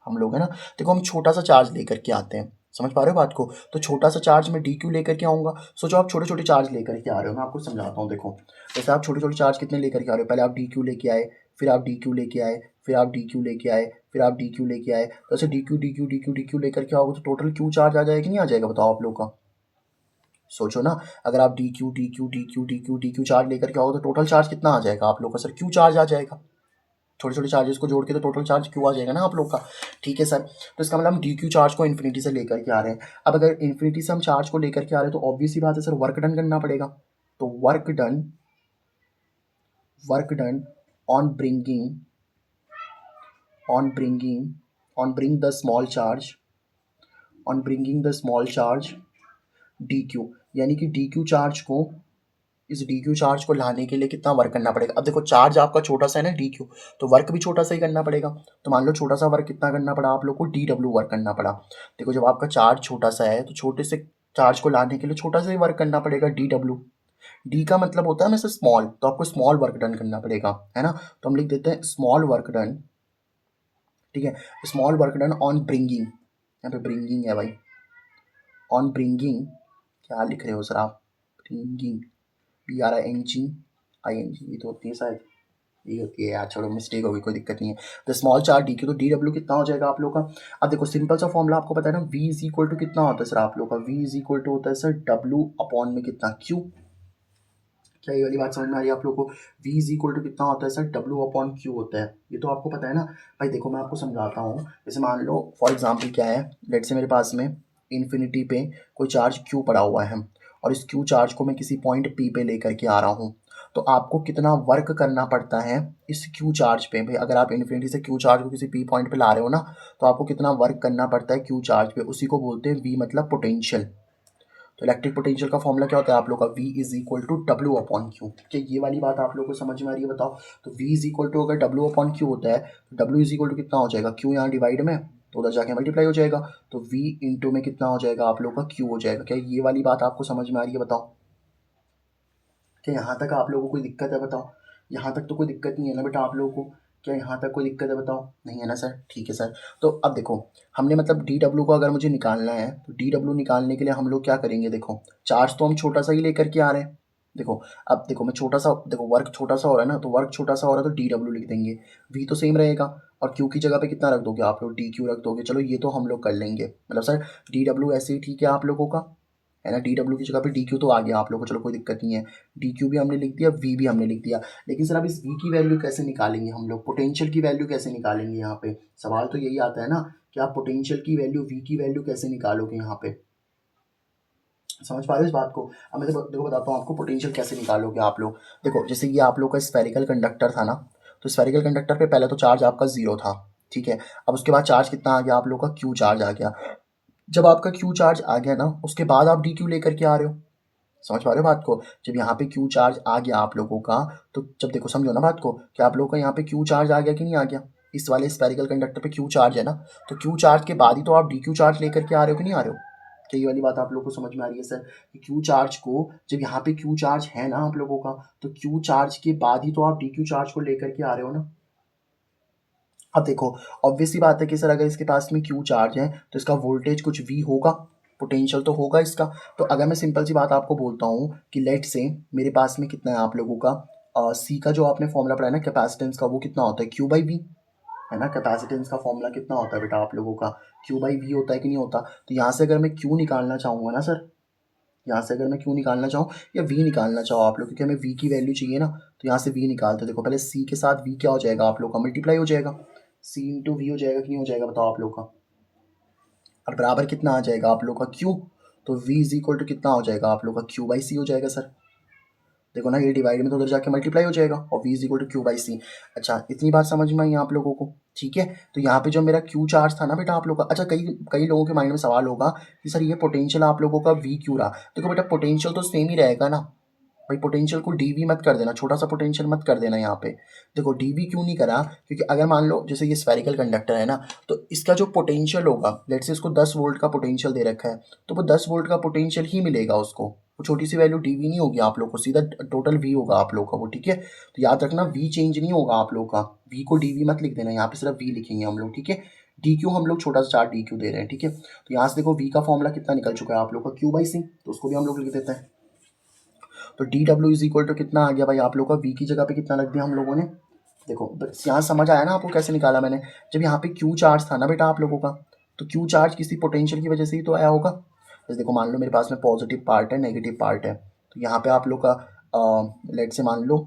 हम लोग, है ना। देखो हम छोटा सा चार्ज लेकर के आते हैं, समझ पा रहे हो बात को? तो छोटा सा चार्ज मैं डी क्यू लेकर के आऊँगा। सोचो आप छोटे छोटे चार्ज लेकर के आ रहे हो, मैं आपको समझाता हूँ। देखो जैसे आप छोटे छोटे चार्ज कितने लेकर के आ रहे हो, पहले आप डी क्यू लेके आए, फिर आप डी क्यू लेके आए, फिर आप डी क्यू लेके आए, फिर आप डी क्यू लेके आए। तो ऐसे D Q D Q D Q D Q लेकर के आओगे तो टोटल क्यू चार्ज आ जाएगा कि नहीं आ जाएगा, बताओ आप लोग का। सोचो ना, अगर आप D Q D Q D Q D Q D Q charge लेकर के आओगे तो टोटल चार्ज कितना आ जाएगा आप लोग का, सर क्यू चार्ज आ जाएगा। छोटे छोटे चार्जेस को जोड़ के तो टोटल चार्ज क्यू आ जाएगा ना आप लोग का। ठीक है सर, तो इसका मतलब हम डी क्यू चार्ज को इन्फिनिटी से लेकर के आ रहे हैं। अब अगर इन्फिनिटी से हम चार्ज को लेकर के आ रहे हैं तो ऑब्वियस ही बात है सर, वर्क डन करना पड़ेगा। तो work done on bringing on bring the small charge D Q, यानी कि डी क्यू चार्ज को, इस डी क्यू चार्ज को लाने के लिए कितना वर्क करना पड़ेगा। अब देखो चार्ज आपका छोटा सा है ना डी क्यू, तो वर्क भी छोटा सा ही करना पड़ेगा। तो मान लो छोटा सा वर्क कितना करना पड़ा आप लोग को, डी डब्ल्यू वर्क करना पड़ा। देखो जब आपका चार्ज छोटा सा है तो छोटे से चार्ज को लाने के लिए छोटा सा ही वर्क करना पड़ेगा, डी डब्ल्यू। डी का मतलब होता है हमेशा स्मॉल, तो आपको स्मॉल वर्क डन करना पड़ेगा, है ना। तो हम लिख देते हैं स्मॉल वर्क डन, ठीक है, small work done on bringing, यहाँ पे ब्रिंगिंग है भाई, ऑन ब्रिंगिंग, क्या लिख रहे हो सर आप, ब्रिंगिंग, BRING ये तो होती है शायद, ये होती है यार, छोड़ो मिस्टेक होगी, कोई दिक्कत नहीं है। तो स्मॉल चार्ज डी क्यू, तो डी डब्ल्यू कितना हो जाएगा आप लोग का। अब देखो सिंपल सा फॉर्मूला आपको पता है ना, V इज इक्वल टू कितना होता है सर आप लोग का, V इज इक्वल टू होता है सर W अपॉन में कितना Q। क्या ये वाली बात समझ में आ रही है आप लोग को, V इज इक्वल टू कितना होता है सर, W अपॉन Q होता है, ये तो आपको पता है ना भाई। देखो मैं आपको समझाता हूँ, जैसे मान लो फॉर एग्जाम्पल क्या है, लेट से मेरे पास में इन्फिनिटी पे कोई चार्ज Q पड़ा हुआ है और इस Q चार्ज को मैं किसी पॉइंट P पे लेकर के आ रहा हूँ, तो आपको कितना वर्क करना पड़ता है इस Q चार्ज पे भाई। अगर आप इन्फिनिटी से Q चार्ज को किसी P पॉइंट पे ला रहे हो ना, तो आपको कितना वर्क करना पड़ता है Q चार्ज पे, उसी को बोलते हैं V मतलब पोटेंशियल। तो इलेक्ट्रिक पोटेंशियल का फॉर्मूला क्या होता है आप लोग का, V is equal to W upon q. ठीक है, ये वाली बात आप लोग को समझ में आ रही है, बताओ। तो V इज इक्वल टू अगर डब्ल्यू अपॉन क्यू होता है तो W इज इक्वल टू कितना हो जाएगा, Q यहाँ डिवाइड में तो उधर जाके मल्टीप्लाई हो जाएगा, तो V इंटू में कितना हो जाएगा आप लोग का, Q हो जाएगा। क्या ये वाली बात आपको समझ में आ रही है, बताओ। क्या यहाँ तक आप लोगों को कोई दिक्कत है, बताओ। यहाँ तक तो कोई दिक्कत नहीं है ना बेटा आप लोगों को, क्या यहाँ तक कोई दिक्कत है, बताओ। नहीं है ना सर, ठीक है सर। तो अब देखो हमने मतलब डी डब्ल्यू को अगर मुझे निकालना है तो डी डब्ल्यू निकालने के लिए हम लोग क्या करेंगे, देखो चार्ज तो हम छोटा सा ही लेकर के आ रहे हैं। देखो अब देखो मैं छोटा सा, देखो वर्क छोटा सा हो रहा है ना, तो वर्क छोटा सा हो रहा है तो डी डब्ल्यू लिख देंगे, वी तो सेम रहेगा और क्यू की जगह पे कितना रख दोगे आप लोग, डी क्यू रख दोगे। चलो ये तो हम लोग कर लेंगे, मतलब सर डी डब्ल्यू ऐसे ही ठीक है आप लोगों का, है ना। डी डब्ल्यू की जगह पे डी क्यू तो आ गया आप लोग को, चलो कोई दिक्कत नहीं है। डी क्यू भी हमने लिख दिया, वी भी हमने लिख दिया। लेकिन सर अब इस वी की वैल्यू कैसे निकालेंगे हम लोग, पोटेंशियल की वैल्यू कैसे निकालेंगे यहाँ पे, सवाल तो यही आता है ना कि आप पोटेंशियल की वैल्यू, वी की वैल्यू कैसे निकालोगे यहाँ पे। समझ पा रहे हो इस बात को। अब मैं देखो बताता हूँ आपको पोटेंशियल कैसे निकालोगे आप लोग। देखो जैसे ये आप लोग का स्फेरिकल कंडक्टर था ना, तो स्फेरिकल कंडक्टर पे पहले तो चार्ज आपका 0 था, ठीक है। अब उसके बाद चार्ज कितना आ गया आप लोग का, क्यू चार्ज आ गया। जब आपका क्यू चार्ज आ गया ना, उसके बाद आप डी क्यू लेकर के आ रहे हो, समझ पा रहे हो बात को। जब यहाँ पे क्यू चार्ज आ गया आप लोगों का, तो जब देखो समझो ना बात को कि आप लोगों का यहाँ पे क्यू चार्ज आ गया कि नहीं आ गया, इस वाले स्पेरिकल कंडक्टर पे क्यू चार्ज है ना, तो क्यू चार्ज के बाद ही तो आप डी क्यू चार्ज लेकर के आ रहे हो कि नहीं आ रहे हो। क्या ये वाली बात आप लोग को समझ में आ रही है सर, कि क्यू चार्ज को, जब यहाँ पे क्यू चार्ज है ना आप लोगों का, तो क्यू चार्ज के बाद ही तो आप डी क्यू चार्ज को लेकर के आ रहे हो ना। अब देखो ऑब्वियस सी बात है कि सर अगर इसके पास में क्यू चार्ज है तो इसका वोल्टेज कुछ वी होगा, पोटेंशियल तो होगा इसका। तो अगर मैं सिंपल सी बात आपको बोलता हूँ कि लेट से मेरे पास में कितना है आप लोगों का, सी का जो आपने फॉर्मूला पढ़ा है ना कैपेसिटेंस का, वो कितना होता है, क्यू बाई वी, है ना। कैपेसिटेंस का फॉर्मूला कितना होता है बेटा आप लोगों का, क्यू बाई वी होता है कि नहीं होता। तो यहाँ से अगर मैं क्यू निकालना चाहूँगा ना सर, यहाँ से अगर मैं क्यू निकालना चाहूँ या वी निकालना चाहूँ आप लोग, क्योंकि हमें वी की वैल्यू चाहिए ना, तो यहाँ से वी निकालते हैं। देखो पहले सी के साथ वी क्या हो जाएगा आप लोग का, मल्टीप्लाई हो जाएगा, सी इंटू वी हो जाएगा कि नहीं हो जाएगा, बताओ आप लोग का। और बराबर कितना आ जाएगा आप लोग का, क्यू। तो v इज इक्वल टू कितना हो जाएगा आप लोग का, क्यू बाई सी हो जाएगा सर। देखो ना ये डिवाइड में तो उधर जाके मल्टीप्लाई हो जाएगा और v is equal to Q by C. अच्छा इतनी बात समझ में आई आप लोगों को, ठीक है। तो यहाँ पे जो मेरा क्यू चार्ज था ना बेटा आप लोग का, अच्छा कई कई लोगों के माइंड में सवाल होगा कि सर ये पोटेंशियल आप लोगों का वी क्यू रहा। देखो बेटा पोटेंशियल तो सेम ही रहेगा ना भाई, पोटेंशियल को डीवी मत कर देना, छोटा सा पोटेंशियल मत कर देना यहाँ पे। देखो डीवी क्यों नहीं करा, क्योंकि अगर मान लो जैसे ये स्फेरिकल कंडक्टर है ना, तो इसका जो पोटेंशियल होगा, लेट्स से इसको 10 वोल्ट का पोटेंशियल दे रखा है, तो वो 10 वोल्ट का पोटेंशियल ही मिलेगा उसको, वो छोटी सी वैल्यू डीवी नहीं होगी आप लोग को, सीधा टोटल वी होगा आप लोग का वो, ठीक है। तो याद रखना वी चेंज नहीं होगा आप लोग का, वी को डीवी मत लिख देना, यहाँ पे सिर्फ वी लिखेंगे हम लोग, ठीक है। डी क्यू हम लोग छोटा सा चार्ट डी क्यू दे रहे हैं, ठीक है। तो यहाँ से देखो वी का फॉर्मूला कितना निकल चुका है आप लोग का, क्यू बाई सी, तो उसको भी हम लोग लिख देते हैं। तो d W is equal to कितना आ गया भाई आप लोग का, वी की जगह पे कितना रख दिया हम लोगों ने। देखो बस यहाँ समझ आया ना आपको कैसे निकाला मैंने, जब यहाँ पे क्यू चार्ज था ना बेटा आप लोगों का, तो क्यू चार्ज किसी पोटेंशियल की वजह से ही तो आया होगा। जैसे देखो मान लो मेरे पास में पॉजिटिव पार्ट है, नेगेटिव पार्ट है, तो यहाँ पे आप लोग का लेट से मान लो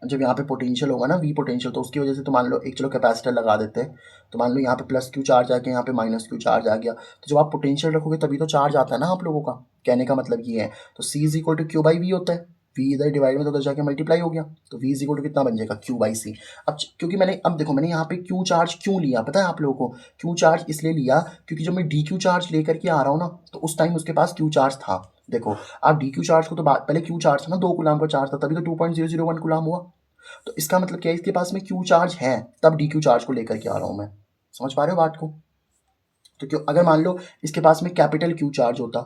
जब यहाँ पे पोटेंशियल होगा ना वी पोटेंशियल, तो उसकी वजह से तो मान लो एक चलो कैपेसिटर लगा देते हैं, तो मान लो यहाँ पे प्लस क्यू चार्ज आ गया, यहाँ पे माइनस क्यू चार्ज आ गया, तो जब आप पोटेंशियल रखोगे तभी तो चार्ज आता है ना आप लोगों का, कहने का मतलब ये है। तो C is equal to Q by V होता है, वी इधर डिवाइड में तो उधर जाके मल्टीप्लाई हो गया, तो वी इज इक्वल टू कितना बन जाएगा, क्यू बाई सी। अब क्योंकि मैंने अब देखो मैंने यहाँ पे क्यू चार्ज क्यों लिया पता है आप लोगों को, क्यू चार्ज इसलिए लिया क्योंकि जब मैं डी क्यू चार्ज लेकर के आ रहा हूँ ना, तो उस टाइम उसके पास क्यू चार्ज था। देखो आप डी क्यू चार्ज को तो पहले क्यू चार्ज था ना, 2 कूलम का चार्ज था, तभी तो 2.001 कूलम हुआ। तो इसका मतलब क्या है, इसके पास में क्यू चार्ज है तब डी क्यू चार्ज को लेकर के आ रहा हूँ मैं, समझ पा रहे हो बात को। तो क्यों अगर मान लो इसके पास में कैपिटल क्यू चार्ज होता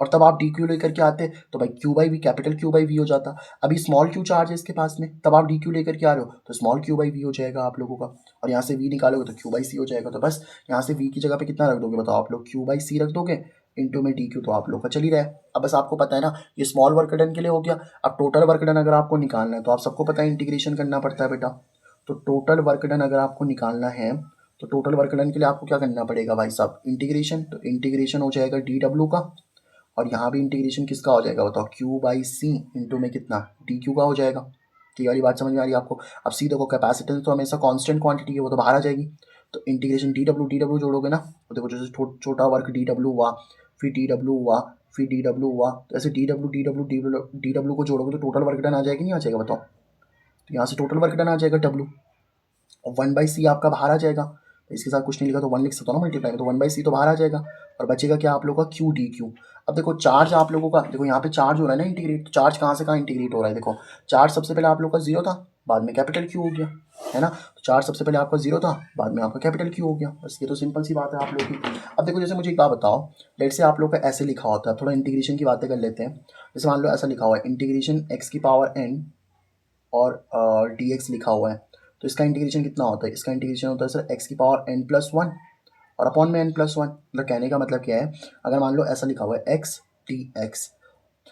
और तब आप डी क्यू लेकर के आते, तो भाई q by V capital Q by V हो जाता। अभी स्मॉल क्यू चार्ज है इसके पास में, तब आप डी क्यू लेकर के आ रहे हो, तो स्मॉल क्यू बाई वी हो जाएगा आप लोगों का, और यहाँ से वी निकालोगे तो क्यू बाई सी हो जाएगा। तो बस यहाँ से वी की जगह पे कितना रख दोगे बताओ आप लोग, क्यू बाई सी रख दोगे, इंटू में डी क्यू, तो आप लोग का चल ही रहा है। अब बस आपको पता है ना ये स्मॉल वर्क डन के लिए हो गया। अब टोटल वर्क डन अगर आपको निकालना है तो आप सबको पता है इंटीग्रेशन करना पड़ता है बेटा। तो टोटल वर्क डन अगर आपको निकालना है तो टोटल वर्क डन के लिए आपको क्या करना पड़ेगा भाई साहब, इंटीग्रेशन। तो इंटीग्रेशन हो जाएगा डी डब्ल्यू का, और यहाँ भी इंटीग्रेशन किसका हो जाएगा बताओ, क्यू बाई सी इंटू में कितना, डी क्यू का हो जाएगा। तो ये वाली बात समझ में आ रही है आपको। अब सी देखो कैपेसिटेंस तो हमेशा कांस्टेंट क्वांटिटी है, वो तो बाहर आ जाएगी। तो इंटीग्रेशन डी डब्ल्यू जोड़ोगे ना, तो देखो जैसे छोटा वर्क डी डब्ल्यू हुआ, फिर डी डब्ल्यू हुआ, फिर डी डब्ल्यू हुआ, तो ऐसे डी डब्ल्यू को जोड़ोगे तो टोटल वर्क डन आ जाएगी, नहीं आ जाएगा बताओ। तो यहाँ से टोटल वर्क डन आ जाएगा डब्ल्यू, और 1/c आपका बाहर आ जाएगा। तो इसके साथ कुछ नहीं लिखा तो 1 लिख सकता हूँ ना मल्टीप्लाई में, तो 1/c तो बाहर आ जाएगा, और बचेगा क्या आप लोगों का, क्यू डी क्यू। अब देखो चार्ज आप लोगों का, देखो यहाँ पे चार्ज हो रहा है ना इंटीग्रेट, तो चार्ज कहाँ से कहाँ इंटीग्रेट हो रहा है, देखो चार्ज सबसे पहले आप लोग का जीरो था, बाद में कैपिटल क्यू हो गया, है ना। तो चार्ज सबसे पहले आपका जीरो था, बाद में आपका कैपिटल क्यू हो गया, बस ये तो सिंपल सी बात है आप लोग की। अब देखो जैसे मुझे एक बात बताओ, लेट से आप लोग का ऐसे लिखा होता है, थोड़ा इंटीग्रेशन की बातें कर लेते हैं। जैसे मान लो ऐसा लिखा हुआ है इंटीग्रेशन एक्स की पावर एन और डी एक्स लिखा हुआ है, तो इसका इंटीग्रेशन कितना होता है, इसका इंटीग्रेशन होता है सर एक्स की पावर एन प्लस वन और अपॉन में एन प्लस वन। मतलब कहने का मतलब क्या है, अगर मान लो ऐसा लिखा हुआ है एक्स डी एक्स,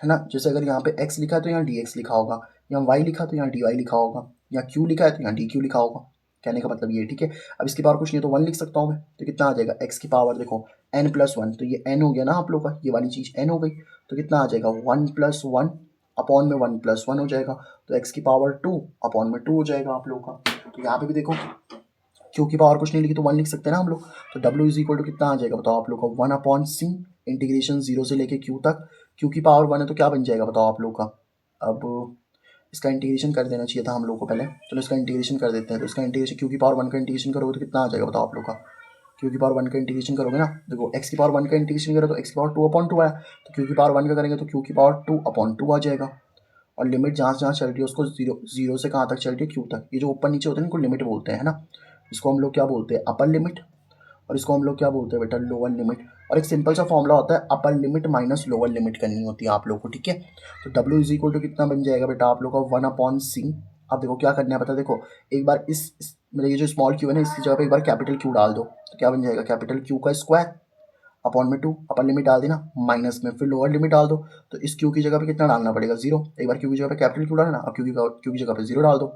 है ना, जैसे अगर यहाँ पे एक्स लिखा है तो यहाँ डी एक्स लिखा होगा, यहाँ वाई लिखा तो यहाँ डी वाई लिखा होगा, यहाँ क्यू लिखा है तो यहाँ डी क्यू लिखा होगा। कहने का मतलब ये, ठीक है। अब इसकी पावर कुछ नहीं है तो वन लिख सकता हूँ मैं, तो कितना आ जाएगा एक्स की पावर देखो एन प्लस वन, तो ये एन हो गया ना आप लोग का, ये वाली चीज़ एन हो गई, तो कितना आ जाएगा वन प्लस वन अपॉन में वन प्लस वन हो जाएगा, तो एक्स की पावर टू अपॉन में टू हो जाएगा आप लोग का। तो यहाँ पे भी देखो क्यू की पावर कुछ नहीं लिखी तो वन लिख सकते हैं ना हम लोग। तो डब्ल्यू इज इक्वल टू कितना आ जाएगा बताओ आप लोग का, वन अपॉन सी इंटीग्रेशन जीरो से लेके क्यू तक, क्यू की पावर वन है तो क्या बन जाएगा बताओ आप लोग का। अब इसका इंटीग्रेशन कर देना चाहिए था हम लोग को पहले, चलो इसका इंटीग्रेशन कर देते हैं। तो इसका इंटीग्रेशन क्यू की पावर वन का इंटीग्रेशन करोगे तो कितना आ जाएगा बताओ आप लोग का, क्यू की पावर वन का इंटीग्रेशन करोगे ना, देखो एक्स की पावर वन का इंटीग्रेशन करो तो एक्स की पावर टू अपॉन टू आया, तो क्यू की पावर वन का करेंगे तो क्यू की पावर टू अपॉन टू आ जाएगा। और लिमिट जहाँ जहाँ चल रही है उसको जीरो से कहाँ तक चल रही है, क्यू तक। ये जो ऊपर नीचे होते हैं इनको लिमिट बोलते हैं, है ना। इसको हम लोग क्या बोलते हैं, अपर लिमिट, और इसको हम लोग क्या बोलते हैं बेटा, लोअर लिमिट। और एक सिंपल सा फॉर्मूला होता है, upper limit minus lower limit करनी होती है आप लोग को, ठीक है। तो डब्ल्यू इज इक्वल टू कितना बन जाएगा बेटा आप लोग का, वन अपॉन सी। अब देखो क्या करना है पता है, देखो एक बार मतलब ये जो स्मॉल क्यू है ना, इसकी जगह पे एक बार कैपिटल क्यू डाल दो, तो क्या बन जाएगा, कैपिटल क्यू का स्क्वायर अपॉन में टू, अपर लिमिट डाल देना माइनस में, फिर लोअर लिमिट डाल दो। तो इस क्यू की जगह पे कितना डालना पड़ेगा, जीरो। एक बार क्यू की जगह पे कैपिटल क्यू डालना, अब क्यू की जगह पे जीरो डाल दो,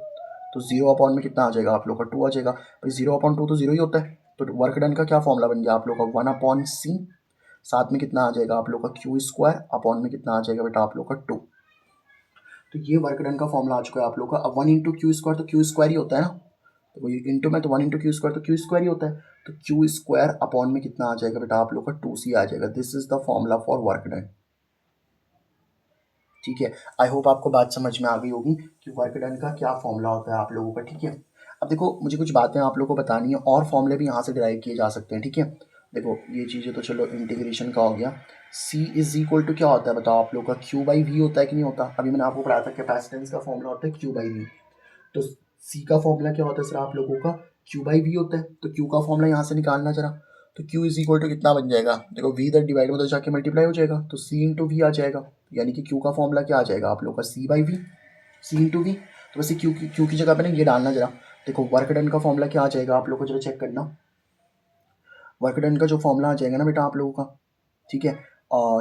तो जीरो अपॉन में कितना आ जाएगा आप लोग का, टू आ जाएगा। भाई जीरो अपॉन टू तो जीरो ही होता है, तो वर्क डन का क्या फॉर्मूला बन गया आप लोग का, वन अपॉन सी, साथ में कितना आ जाएगा आप लोग का क्यू स्क्वायर अपॉन में कितना आ जाएगा बेटा आप लोग का टू। तो ये वर्क डन का फॉर्मूला आ चुका है आप लोग का। अब वन इंटू क्यू स्क्वायर तो क्यू स्क्वायर ही होता है ना, तो वही इंटू में, तो वन इंटू क्यू स्क्वायर तो क्यू स्क्वायर ही होता है, तो क्यू स्क्वायर अपॉन में कितना आ जाएगा बेटा आप लोग का, टू सी आ जाएगा। This is the formula for work done, ठीक है। आई होप आपको बात समझ में आ गई होगी कि वर्क डन का क्या फॉर्मूला होता है आप लोगों का, ठीक है। अब देखो मुझे कुछ बातें आप लोगों को बतानी है, और फॉर्मूले भी यहाँ से डिराइव किए जा सकते हैं, ठीक है। देखो ये चीज़ें तो चलो इंटीग्रेशन का हो गया। सी इज इक्वल टू क्या होता है बताओ आप लोग का, क्यू बाई वी होता है कि नहीं होता। अभी मैंने आपको पढ़ाया था कैपेसिटेंस का फॉर्मूला होता है क्यू बाई वी, तो सी का फॉर्मूला क्या होता है सर आप लोगों का, क्यू बाई वी होता है। तो क्यू का फॉर्मूला यहाँ से निकालना जरा, तो क्यू इज इक्वल टू कितना बन जाएगा, देखो वी इधर डिवाइड में उधर जाके मल्टीप्लाई हो जाएगा, तो सी इंटू वी आ जाएगा। यानी कि क्यू का फॉर्मूला क्या आ जाएगा आप लोग का, C by V, C into V. तो वैसे क्यू की जगह पे ना ये डालना जरा, देखो वर्क डन का फॉर्मूला क्या आ जाएगा आप लोग को जरा चेक करना, वर्क डन का जो फॉर्मूला आ जाएगा ना बेटा आप लोगों का, ठीक है,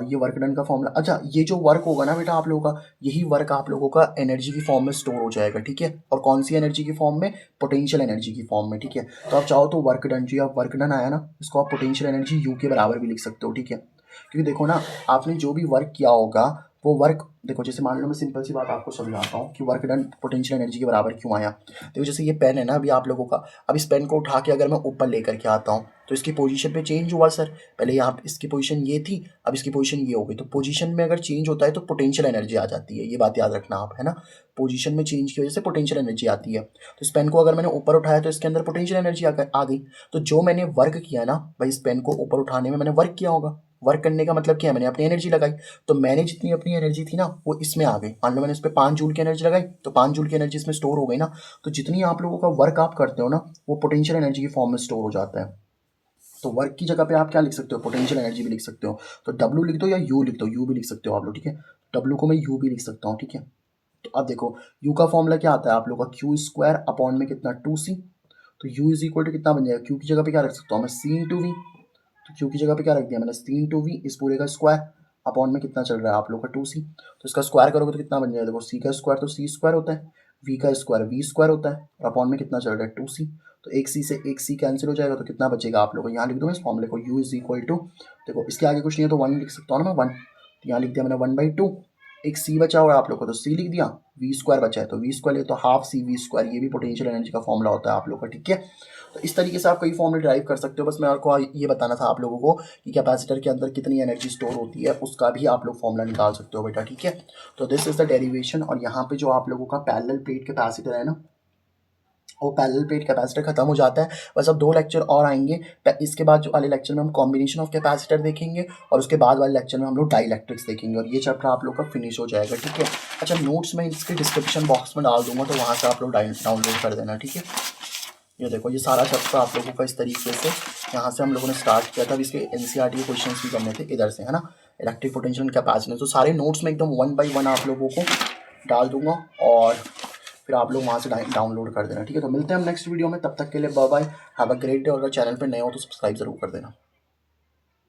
ये वर्क डन का फॉर्मूला, अच्छा ये जो वर्क होगा ना बेटा आप लोगों का, यही वर्क आप लोगों का एनर्जी की फॉर्म में स्टोर हो जाएगा, ठीक है, और कौन सी एनर्जी की फॉर्म में, पोटेंशियल एनर्जी की फॉर्म में, ठीक है। तो आप चाहो तो वर्क डन, जो आप वर्क डन आया ना, इसको आप पोटेंशियल एनर्जी यू के बराबर भी लिख सकते हो, ठीक है, क्योंकि देखो ना, आपने जो भी वर्क किया होगा वो वर्क, देखो जैसे मान लो मैं सिंपल सी बात आपको समझाता हूँ कि वर्क डन पोटेंशियल एनर्जी के बराबर क्यों आया। देखो जैसे ये पेन है ना अभी आप लोगों का, अब इस पेन को उठा के अगर मैं ऊपर लेकर के आता हूँ तो इसकी पोजीशन पे चेंज हुआ सर, पहले यहाँ पे इसकी पोजीशन ये थी, अब इसकी पोजीशन ये हो गई, तो पोजीशन में अगर चेंज होता है तो पोटेंशियल एनर्जी आ जाती है, ये बात याद रखना आप, है ना, पोजीशन में चेंज की वजह से पोटेंशियल एनर्जी आती है। तो इस पेन को अगर मैंने ऊपर उठाया तो इसके अंदर पोटेंशियल एनर्जी आ गई। तो जो मैंने वर्क किया ना भाई, इस पेन को ऊपर उठाने में मैंने वर्क किया होगा, वर्क करने का मतलब क्या है, मैंने अपनी एनर्जी लगाई, तो मैंने जितनी अपनी एनर्जी थी ना वो इसमें आ गई, मान लो मैंने इस पर 5 जूल की एनर्जी लगाई तो 5 जूल की एनर्जी इसमें स्टोर हो गई ना। तो जितनी आप लोगों का वर्क आप करते हो ना वो पोटेंशियल एनर्जी की फॉर्म में स्टोर हो जाता है। तो वर्क की जगह पे आप क्या लिख सकते हो, पोटेंशियल एनर्जी भी लिख सकते हो, तो डब्ल्यू लिख दो या यू लिख दो, यू भी लिख सकते हो आप लोग, ठीक है, डब्ल्यू को मैं यू भी लिख सकता हूँ, ठीक है। तो अब देखो यू का फॉर्मूला क्या आता है आप लोग का, क्यू स्क्वायर अपॉन में कितना 2c, तो यू इज इक्वल टू कितना बन जाएगा, क्यू की जगह पे क्या रख सकता हूँ मैं, सी इंटू वी, तो क्यू की जगह पे क्या रख दिया मैंने, सी इंटू वी, इस पूरे का स्क्वायर अपॉन में कितना चल रहा है आप लोग का 2c, तो इसका स्क्वायर करोगे तो कितना बन जाएगा, देखो सी का स्क्वायर तो सी स्क्वायर होता है, वी का स्क्वायर वी स्क्वायर होता है, और अपॉन में कितना चल रहा है 2c, तो एक सी से एक सी कैंसिल हो जाएगा, तो कितना बचेगा आप लोगों को, यहाँ लिख दो इस फॉर्मूले को, u इज इक्वल टू, देखो इसके आगे कुछ नहीं है तो 1 लिख सकता हूँ ना मैं, 1, तो यहाँ लिख दिया मैंने 1/2, एक सी बचा हुआ है आप लोग को तो सी लिख दिया, वी स्क्वायर बचा है तो वी स्क्वायर, तो हाफ सी वी स्क्वायर, ये भी पोटेंशियल एनर्जी का फॉर्मूला होता है आप लोग का, ठीक है। तो इस तरीके से आप कई फॉर्मूले ड्राइव कर सकते हो, बस मैं आपको ये बताना था आप लोगों को कि कैपेसिटर के अंदर कितनी एनर्जी स्टोर होती है, उसका भी आप लोग फॉर्मूला निकाल सकते हो बेटा, ठीक है। तो दिस इज द डेरिवेशन, और यहाँ पे जो आप लोगों का पैरेलल प्लेट कैपेसिटर है ना, वो पैरेलल प्लेट कैपेसिटर खत्म हो जाता है, बस अब 2 लेक्चर और आएंगे, इसके बाद जो वाले लेक्चर में हम कॉम्बिनेशन ऑफ कैपेसिटर देखेंगे, और उसके बाद वाले लेक्चर में हम लोग डाइलेक्ट्रिक्स देखेंगे, और ये चैप्टर आप लोग का फिनिश हो जाएगा, ठीक है। अच्छा नोट्स में इसके डिस्क्रिप्शन बॉक्स में डाल दूंगा, तो वहाँ से आप लोग डाउनलोड कर देना, ठीक है। ये देखो ये सारा चैप्टर आप लोगों का इस तरीके से यहाँ से हम लोगों ने स्टार्ट किया था, अब इसके एनसीईआरटी के क्वेश्चन भी करने थे इधर से, है ना, इलेक्ट्रिक पोटेंशियल कैपेसिटेंस, तो सारे नोट्स में एकदम 1 by 1 आप लोगों को डाल दूंगा, और फिर आप लोग वहाँ से डाउनलोड कर देना, ठीक है। तो मिलते हैं हम नेक्स्ट वीडियो में, तब तक के लिए bye bye, have a great day, और अगर चैनल पर नए हो तो सब्सक्राइब जरूर कर देना।